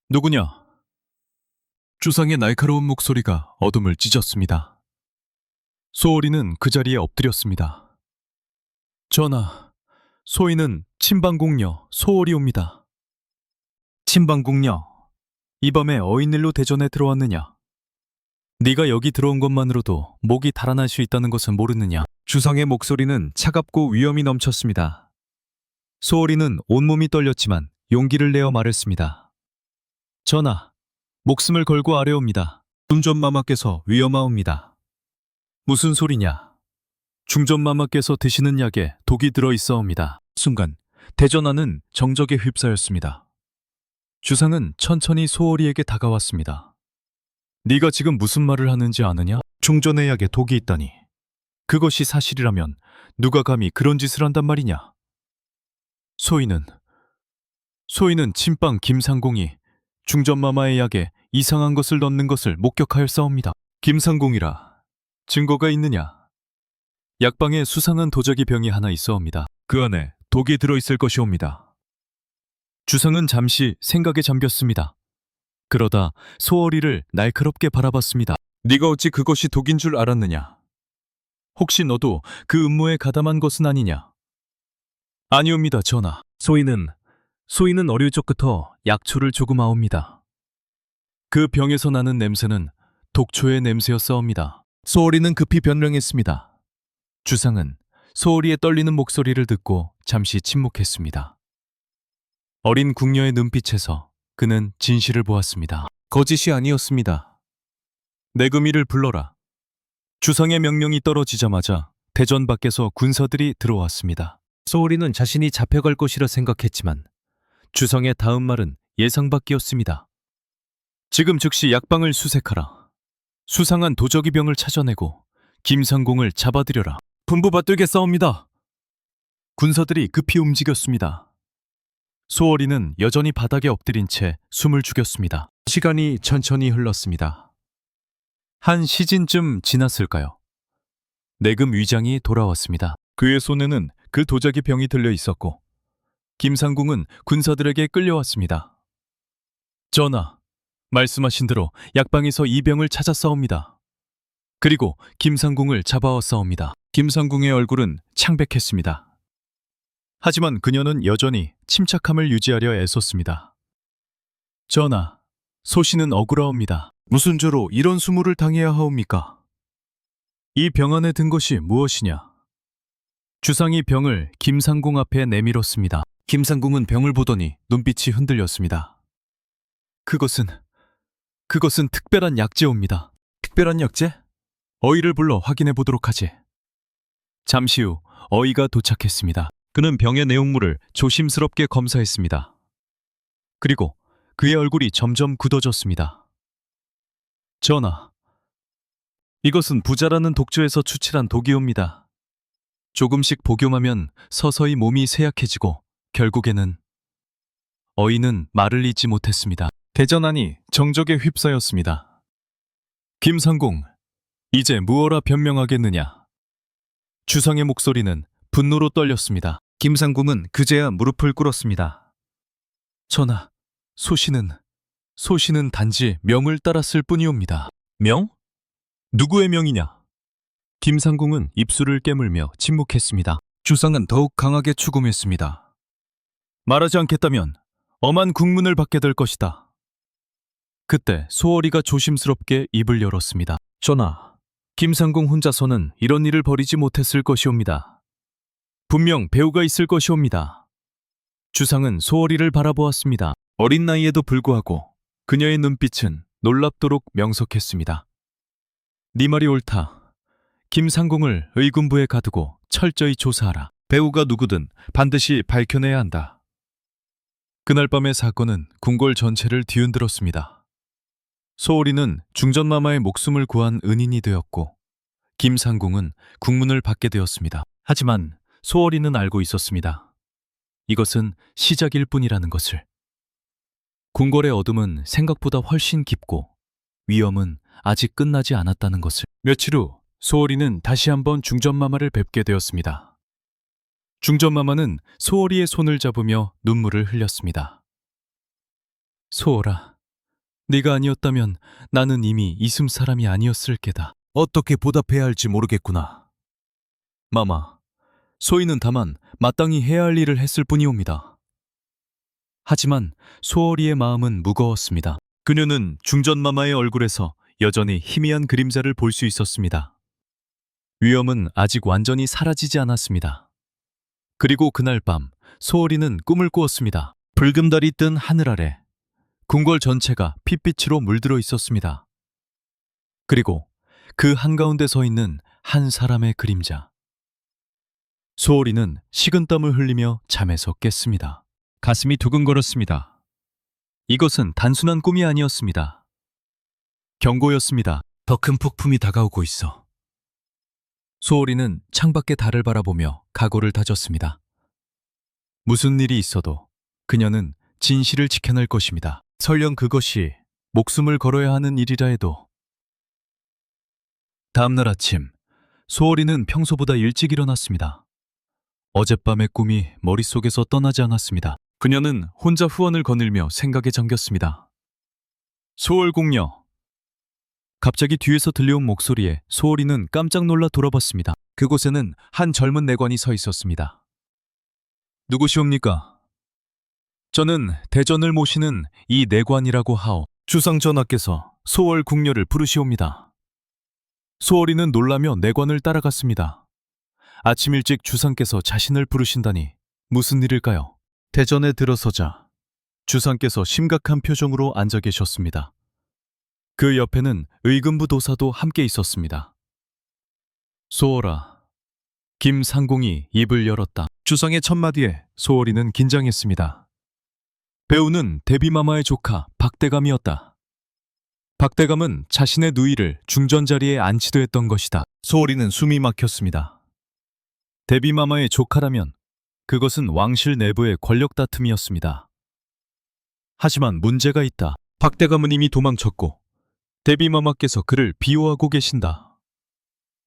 누구냐? 주상의 날카로운 목소리가 어둠을 찢었습니다. 소월이는 그 자리에 엎드렸습니다. 전하, 소인은 친방궁녀 소월이옵니다. 친방궁녀, 이 밤에 어인일로 대전에 들어왔느냐? 네가 여기 들어온 것만으로도 목이 달아날 수 있다는 것은 모르느냐? 주상의 목소리는 차갑고 위험이 넘쳤습니다. 소월이는 온몸이 떨렸지만 용기를 내어 말했습니다. 전하, 목숨을 걸고 아뢰옵니다. 중전마마께서 위험하옵니다. 무슨 소리냐? 중전마마께서 드시는 약에 독이 들어있어옵니다. 순간 대전 안은 정적에 휩싸였습니다. 주상은 천천히 소월이에게 다가왔습니다. 네가 지금 무슨 말을 하는지 아느냐? 중전의 약에 독이 있다니. 그것이 사실이라면 누가 감히 그런 짓을 한단 말이냐? 소인은 친빵 김상공이 중전마마의 약에 이상한 것을 넣는 것을 목격하였사옵니다. 김상공이라 증거가 있느냐? 약방에 수상한 도자기 병이 하나 있어옵니다. 그 안에 독이 들어있을 것이옵니다. 주상은 잠시 생각에 잠겼습니다. 그러다 소월이를 날카롭게 바라봤습니다. 네가 어찌 그것이 독인 줄 알았느냐? 혹시 너도 그 음모에 가담한 것은 아니냐? 아니옵니다, 전하. 소인은 어릴 적부터 약초를 조금 아옵니다. 그 병에서 나는 냄새는 독초의 냄새였사옵니다. 소월이는 급히 변명했습니다. 주상은 소월이의 떨리는 목소리를 듣고 잠시 침묵했습니다. 어린 궁녀의 눈빛에서 그는 진실을 보았습니다. 거짓이 아니었습니다. 내금이를 불러라. 주상의 명령이 떨어지자마자 대전 밖에서 군사들이 들어왔습니다. 소월이는 자신이 잡혀갈 것이라 생각했지만 주상의 다음 말은 예상 밖이었습니다. 지금 즉시 약방을 수색하라. 수상한 도적이병을 찾아내고 김상공을 잡아들여라. 분부받들겠사옵니다. 군사들이 급히 움직였습니다. 소월이는 여전히 바닥에 엎드린 채 숨을 죽였습니다. 시간이 천천히 흘렀습니다. 한 시즌쯤 지났을까요? 내금 위장이 돌아왔습니다. 그의 손에는 그 도자기 병이 들려 있었고 김상궁은 군사들에게 끌려왔습니다. 전하, 말씀하신 대로 약방에서 이 병을 찾았사옵니다. 그리고 김상궁을 잡아왔사옵니다. 김상궁의 얼굴은 창백했습니다. 하지만 그녀는 여전히 침착함을 유지하려 애썼습니다. 전하, 소신은 억울하옵니다. 무슨 죄로 이런 수모를 당해야 하옵니까? 이 병 안에 든 것이 무엇이냐? 주상이 병을 김상궁 앞에 내밀었습니다. 김상궁은 병을 보더니 눈빛이 흔들렸습니다. 그것은 특별한 약재옵니다. 특별한 약재? 어이를 불러 확인해 보도록 하지. 잠시 후 어이가 도착했습니다. 그는 병의 내용물을 조심스럽게 검사했습니다. 그리고 그의 얼굴이 점점 굳어졌습니다. 전하, 이것은 부자라는 독주에서 추출한 독이옵니다. 조금씩 복용하면 서서히 몸이 쇠약해지고 결국에는 어이는 말을 잇지 못했습니다. 대전안이 정적에 휩싸였습니다. 김상공, 이제 무어라 변명하겠느냐? 주상의 목소리는 분노로 떨렸습니다. 김상궁은 그제야 무릎을 꿇었습니다. 전하, 소신은 단지 명을 따랐을 뿐이옵니다. 명? 누구의 명이냐? 김상궁은 입술을 깨물며 침묵했습니다. 주상은 더욱 강하게 추궁했습니다. 말하지 않겠다면 엄한 국문을 받게 될 것이다. 그때 소월이가 조심스럽게 입을 열었습니다. 전하, 김상궁 혼자서는 이런 일을 벌이지 못했을 것이옵니다. 분명 배우가 있을 것이옵니다. 주상은 소월이를 바라보았습니다. 어린 나이에도 불구하고 그녀의 눈빛은 놀랍도록 명석했습니다. 네 말이 옳다. 김상궁을 의군부에 가두고 철저히 조사하라. 배우가 누구든 반드시 밝혀내야 한다. 그날 밤의 사건은 궁궐 전체를 뒤흔들었습니다. 소월이는 중전마마의 목숨을 구한 은인이 되었고 김상궁은 국문을 받게 되었습니다. 하지만 소월이는 알고 있었습니다. 이것은 시작일 뿐이라는 것을. 궁궐의 어둠은 생각보다 훨씬 깊고 위험은 아직 끝나지 않았다는 것을. 며칠 후 소월이는 다시 한번 중전마마를 뵙게 되었습니다. 중전마마는 소월이의 손을 잡으며 눈물을 흘렸습니다. 소월아, 네가 아니었다면 나는 이미 이숨 사람이 아니었을 게다. 어떻게 보답해야 할지 모르겠구나. 마마, 소인은 다만 마땅히 해야 할 일을 했을 뿐이옵니다. 하지만 소월이의 마음은 무거웠습니다. 그녀는 중전마마의 얼굴에서 여전히 희미한 그림자를 볼 수 있었습니다. 위험은 아직 완전히 사라지지 않았습니다. 그리고 그날 밤 소월이는 꿈을 꾸었습니다. 붉은 달이 뜬 하늘 아래 궁궐 전체가 핏빛으로 물들어 있었습니다. 그리고 그 한가운데 서 있는 한 사람의 그림자. 소월이는 식은땀을 흘리며 잠에서 깼습니다. 가슴이 두근거렸습니다. 이것은 단순한 꿈이 아니었습니다. 경고였습니다. 더 큰 폭풍이 다가오고 있어. 소월이는 창밖의 달을 바라보며 각오를 다졌습니다. 무슨 일이 있어도 그녀는 진실을 지켜낼 것입니다. 설령 그것이 목숨을 걸어야 하는 일이라 해도. 다음날 아침, 소월이는 평소보다 일찍 일어났습니다. 어젯밤의 꿈이 머릿속에서 떠나지 않았습니다. 그녀는 혼자 후원을 거닐며 생각에 잠겼습니다. 소월공녀, 갑자기 뒤에서 들려온 목소리에 소월이는 깜짝 놀라 돌아봤습니다. 그곳에는 한 젊은 내관이 서 있었습니다. 누구시옵니까? 저는 대전을 모시는 이 내관이라고 하오. 주상 전하께서 소월 궁녀를 부르시옵니다. 소월이는 놀라며 내관을 따라갔습니다. 아침 일찍 주상께서 자신을 부르신다니 무슨 일일까요? 대전에 들어서자 주상께서 심각한 표정으로 앉아 계셨습니다. 그 옆에는 의금부 도사도 함께 있었습니다. 소월아, 김상공이 입을 열었다. 주상의 첫마디에 소월이는 긴장했습니다. 배우는 데비마마의 조카 박대감이었다. 박대감은 자신의 누이를 중전 자리에 앉히려 했던 것이다. 소월이는 숨이 막혔습니다. 데비마마의 조카라면 그것은 왕실 내부의 권력 다툼이었습니다. 하지만 문제가 있다. 박대감은 이미 도망쳤고 데비마마께서 그를 비호하고 계신다.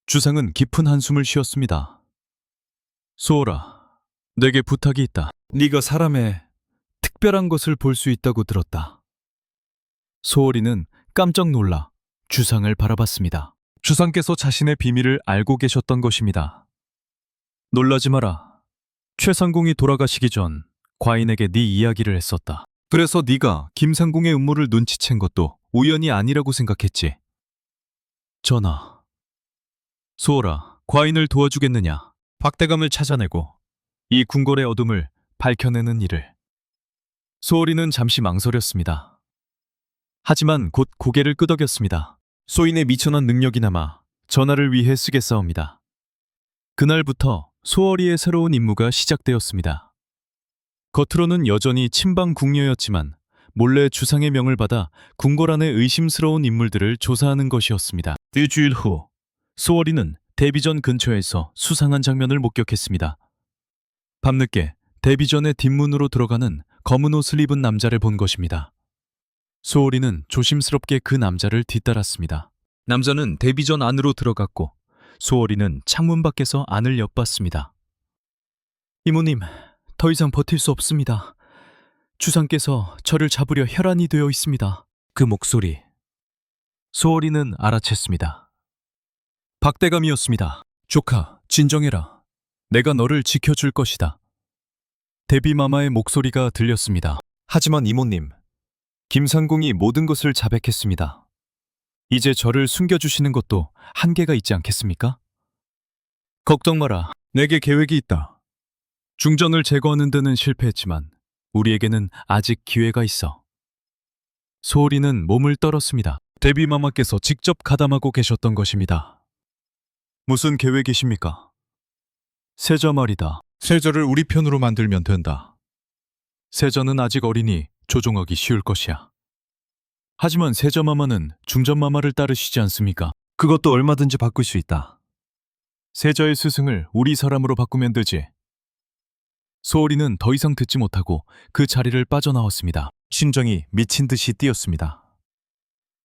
주상은 깊은 한숨을 쉬었습니다. 소월아, 내게 부탁이 있다. 네가 사람의 특별한 것을 볼 수 있다고 들었다. 소월이는 깜짝 놀라 주상을 바라봤습니다. 주상께서 자신의 비밀을 알고 계셨던 것입니다. 놀라지 마라. 최상공이 돌아가시기 전 과인에게 네 이야기를 했었다. 그래서 네가 김상공의 음모를 눈치챈 것도 우연이 아니라고 생각했지. 전하, 소월아, 과인을 도와주겠느냐? 박대감을 찾아내고 이 궁궐의 어둠을 밝혀내는 일을. 소월이는 잠시 망설였습니다. 하지만 곧 고개를 끄덕였습니다. 소인의 미천한 능력이 남아 전하를 위해 쓰겠사옵니다. 그날부터 소월이의 새로운 임무가 시작되었습니다. 겉으로는 여전히 친방 궁녀였지만 몰래 주상의 명을 받아 궁궐 안의 의심스러운 인물들을 조사하는 것이었습니다. 일주일 후 소월이는 대비전 근처에서 수상한 장면을 목격했습니다. 밤늦게 대비전의 뒷문으로 들어가는 검은 옷을 입은 남자를 본 것입니다. 소월이는 조심스럽게 그 남자를 뒤따랐습니다. 남자는 대비전 안으로 들어갔고 소월이는 창문 밖에서 안을 엿봤습니다. 이모님, 더 이상 버틸 수 없습니다. 주상께서 저를 잡으려 혈안이 되어 있습니다. 그 목소리. 소월이는 알아챘습니다. 박대감이었습니다. 조카, 진정해라. 내가 너를 지켜줄 것이다. 데비마마의 목소리가 들렸습니다. 하지만 이모님, 김상공이 모든 것을 자백했습니다. 이제 저를 숨겨주시는 것도 한계가 있지 않겠습니까? 걱정 마라. 내게 계획이 있다. 중전을 제거하는 데는 실패했지만 우리에게는 아직 기회가 있어. 소월이는 몸을 떨었습니다. 데비마마께서 직접 가담하고 계셨던 것입니다. 무슨 계획이십니까? 세자 말이다. 세자를 우리 편으로 만들면 된다. 세자는 아직 어리니 조종하기 쉬울 것이야. 하지만 세자마마는 중전마마를 따르시지 않습니까? 그것도 얼마든지 바꿀 수 있다. 세자의 스승을 우리 사람으로 바꾸면 되지. 소월이는 더 이상 듣지 못하고 그 자리를 빠져나왔습니다. 심장이 미친 듯이 뛰었습니다.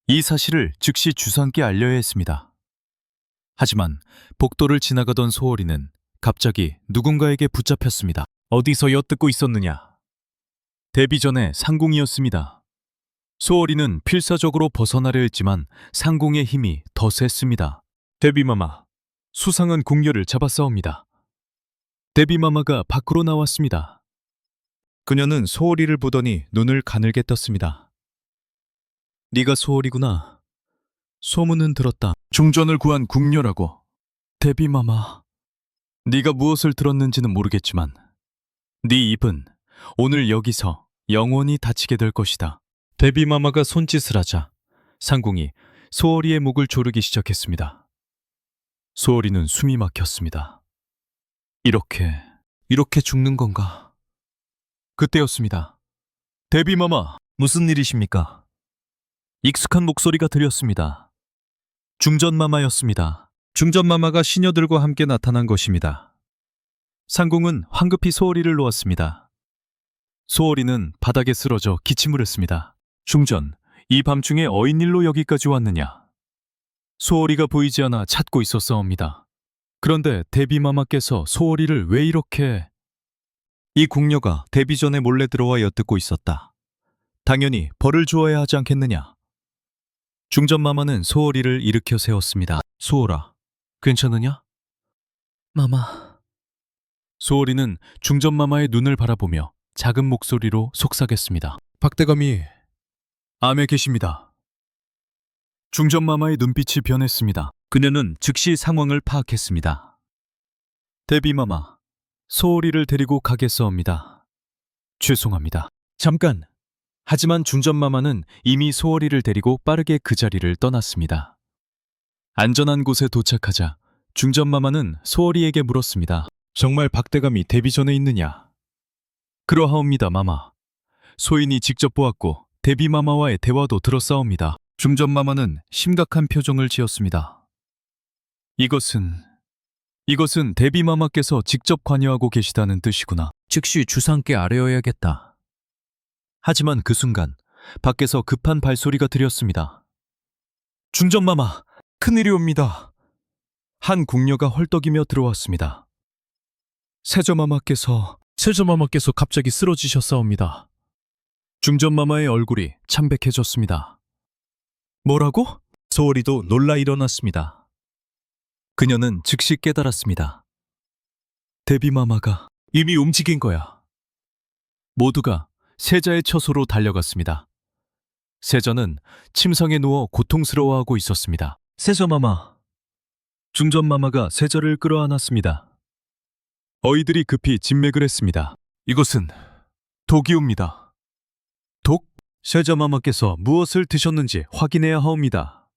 이 사실을 즉시 주상께 알려야 했습니다. 하지만 복도를 지나가던 소월이는 갑자기 누군가에게 붙잡혔습니다. 어디서 엿듣고 있었느냐? 데비전의 상공이었습니다. 소월이는 필사적으로 벗어나려 했지만 상공의 힘이 더 셌습니다. 데비마마, 수상한 궁녀를 잡아싸웁니다. 데비마마가 밖으로 나왔습니다. 그녀는 소월이를 보더니 눈을 가늘게 떴습니다. 네가 소월이구나. 소문은 들었다. 중전을 구한 궁녀라고. 데비마마, 네가 무엇을 들었는지는 모르겠지만 네 입은 오늘 여기서 영원히 닫히게 될 것이다. 데비마마가 손짓을 하자 상공이 소월이의 목을 조르기 시작했습니다. 소월이는 숨이 막혔습니다. 이렇게 죽는 건가? 그때였습니다. 데비마마, 무슨 일이십니까? 익숙한 목소리가 들렸습니다. 중전마마였습니다. 중전마마가 시녀들과 함께 나타난 것입니다. 상공은 황급히 소월이를 놓았습니다. 소월이는 바닥에 쓰러져 기침을 했습니다. 중전, 이 밤중에 어인일로 여기까지 왔느냐? 소월이가 보이지 않아 찾고 있었사옵니다. 그런데 데비마마께서 소월이를 왜 이렇게... 이 궁녀가 데비전에 몰래 들어와 엿듣고 있었다. 당연히 벌을 주어야 하지 않겠느냐? 중전마마는 소월이를 일으켜 세웠습니다. 소월아, 괜찮으냐? 마마. 소월이는 중전마마의 눈을 바라보며 작은 목소리로 속삭였습니다. 박대감이 암에 계십니다. 중전마마의 눈빛이 변했습니다. 그녀는 즉시 상황을 파악했습니다. 대비마마, 소월이를 데리고 가겠사옵니다. 죄송합니다. 잠깐. 하지만 중전마마는 이미 소월이를 데리고 빠르게 그 자리를 떠났습니다. 안전한 곳에 도착하자 중전마마는 소월이에게 물었습니다. 정말 박대감이 데뷔 전에 있느냐? 그러하옵니다, 마마. 소인이 직접 보았고 데뷔마마와의 대화도 들었사옵니다. 중전마마는 심각한 표정을 지었습니다. 이것은 데뷔마마께서 직접 관여하고 계시다는 뜻이구나. 즉시 주상께 아뢰어야겠다. 하지만 그 순간 밖에서 급한 발소리가 들렸습니다. 중전마마, 큰일이옵니다. 한 궁녀가 헐떡이며 들어왔습니다. 세조마마께서 갑자기 쓰러지셨사옵니다. 중전마마의 얼굴이 참백해졌습니다. 뭐라고? 소월이도 놀라 일어났습니다. 그녀는 즉시 깨달았습니다. 데뷔마마가 이미 움직인 거야. 모두가 세자의 처소로 달려갔습니다. 세자는 침상에 누워 고통스러워하고 있었습니다. 세자마마. 중전마마가 세자를 끌어안았습니다. 어이들이 급히 진맥을 했습니다. 이것은 독이옵니다. 독? 세자마마께서 무엇을 드셨는지 확인해야 하옵니다.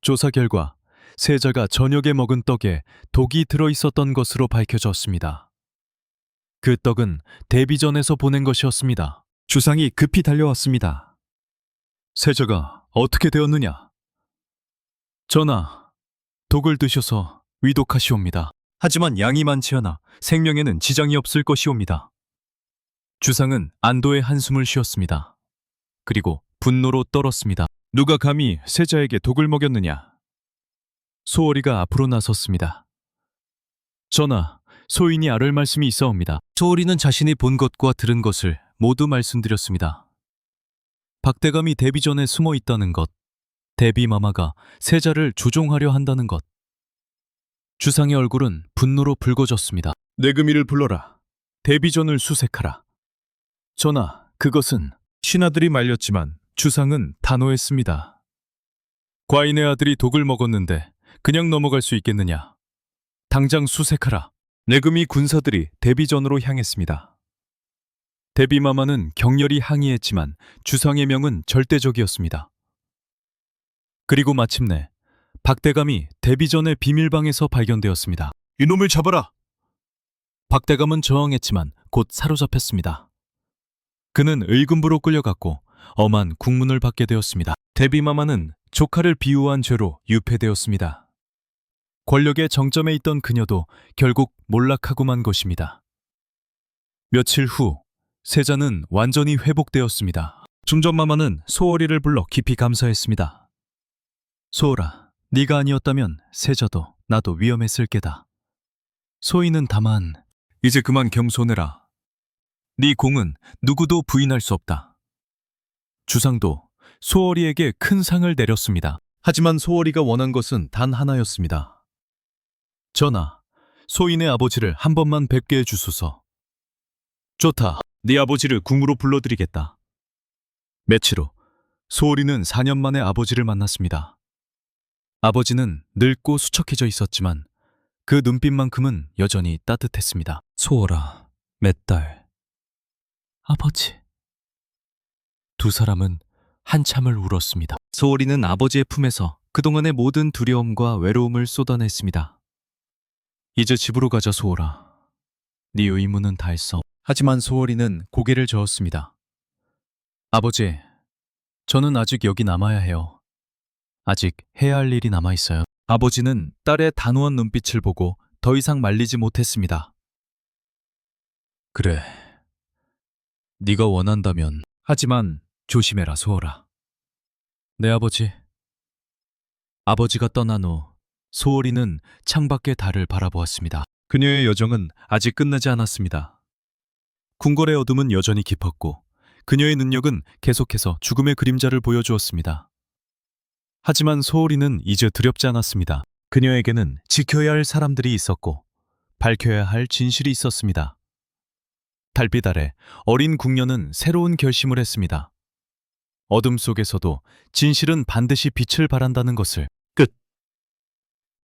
조사 결과 세자가 저녁에 먹은 떡에 독이 들어있었던 것으로 밝혀졌습니다. 그 떡은 데뷔전에서 보낸 것이었습니다. 주상이 급히 달려왔습니다. 세자가 어떻게 되었느냐? 전하, 독을 드셔서 위독하시옵니다. 하지만 양이 많지 않아 생명에는 지장이 없을 것이옵니다. 주상은 안도의 한숨을 쉬었습니다. 그리고 분노로 떨었습니다. 누가 감히 세자에게 독을 먹였느냐? 소월이가 앞으로 나섰습니다. 전하, 소인이 아를 말씀이 있어옵니다. 소월이는 자신이 본 것과 들은 것을 모두 말씀드렸습니다. 박대감이 데뷔 전에 숨어 있다는 것, 데뷔마마가 세자를 조종하려 한다는 것. 주상의 얼굴은 분노로 붉어졌습니다. 내금이를 불러라. 데뷔전을 수색하라. 전하, 그것은 신하들이 말렸지만 주상은 단호했습니다. 과인의 아들이 독을 먹었는데 그냥 넘어갈 수 있겠느냐. 당장 수색하라. 내금이 군사들이 데뷔전으로 향했습니다. 데뷔마마는 격렬히 항의했지만 주상의 명은 절대적이었습니다. 그리고 마침내 박대감이 데뷔전의 비밀방에서 발견되었습니다. 이놈을 잡아라! 박대감은 저항했지만 곧 사로잡혔습니다. 그는 의금부로 끌려갔고 엄한 국문을 받게 되었습니다. 데뷔마마는 조카를 비호한 죄로 유폐되었습니다. 권력의 정점에 있던 그녀도 결국 몰락하고 만 것입니다. 며칠 후 세자는 완전히 회복되었습니다. 중전마마는 소월이를 불러 깊이 감사했습니다. 소월아, 네가 아니었다면 세자도 나도 위험했을 게다. 소인은 다만 이제 그만 겸손해라. 네 공은 누구도 부인할 수 없다. 주상도 소월이에게 큰 상을 내렸습니다. 하지만 소월이가 원한 것은 단 하나였습니다. 전하, 소인의 아버지를 한 번만 뵙게 해주소서. 좋다. 네 아버지를 궁으로 불러드리겠다. 며칠 후 소월이는 4년 만에 아버지를 만났습니다. 아버지는 늙고 수척해져 있었지만 그 눈빛만큼은 여전히 따뜻했습니다. 소월아, 몇 달. 아버지. 두 사람은 한참을 울었습니다. 소월이는 아버지의 품에서 그동안의 모든 두려움과 외로움을 쏟아냈습니다. 이제 집으로 가자, 소월아. 네 의무는 다했어. 하지만 소월이는 고개를 저었습니다. 아버지, 저는 아직 여기 남아야 해요. 아직 해야 할 일이 남아있어요. 아버지는 딸의 단호한 눈빛을 보고 더 이상 말리지 못했습니다. 그래, 네가 원한다면. 하지만 조심해라, 소월아. 네, 아버지. 아버지가 떠난 후 소월이는 창밖의 달을 바라보았습니다. 그녀의 여정은 아직 끝나지 않았습니다. 궁궐의 어둠은 여전히 깊었고 그녀의 능력은 계속해서 죽음의 그림자를 보여주었습니다. 하지만 소홀이는 이제 두렵지 않았습니다. 그녀에게는 지켜야 할 사람들이 있었고 밝혀야 할 진실이 있었습니다. 달빛 아래 어린 궁녀는 새로운 결심을 했습니다. 어둠 속에서도 진실은 반드시 빛을 발한다는 것을.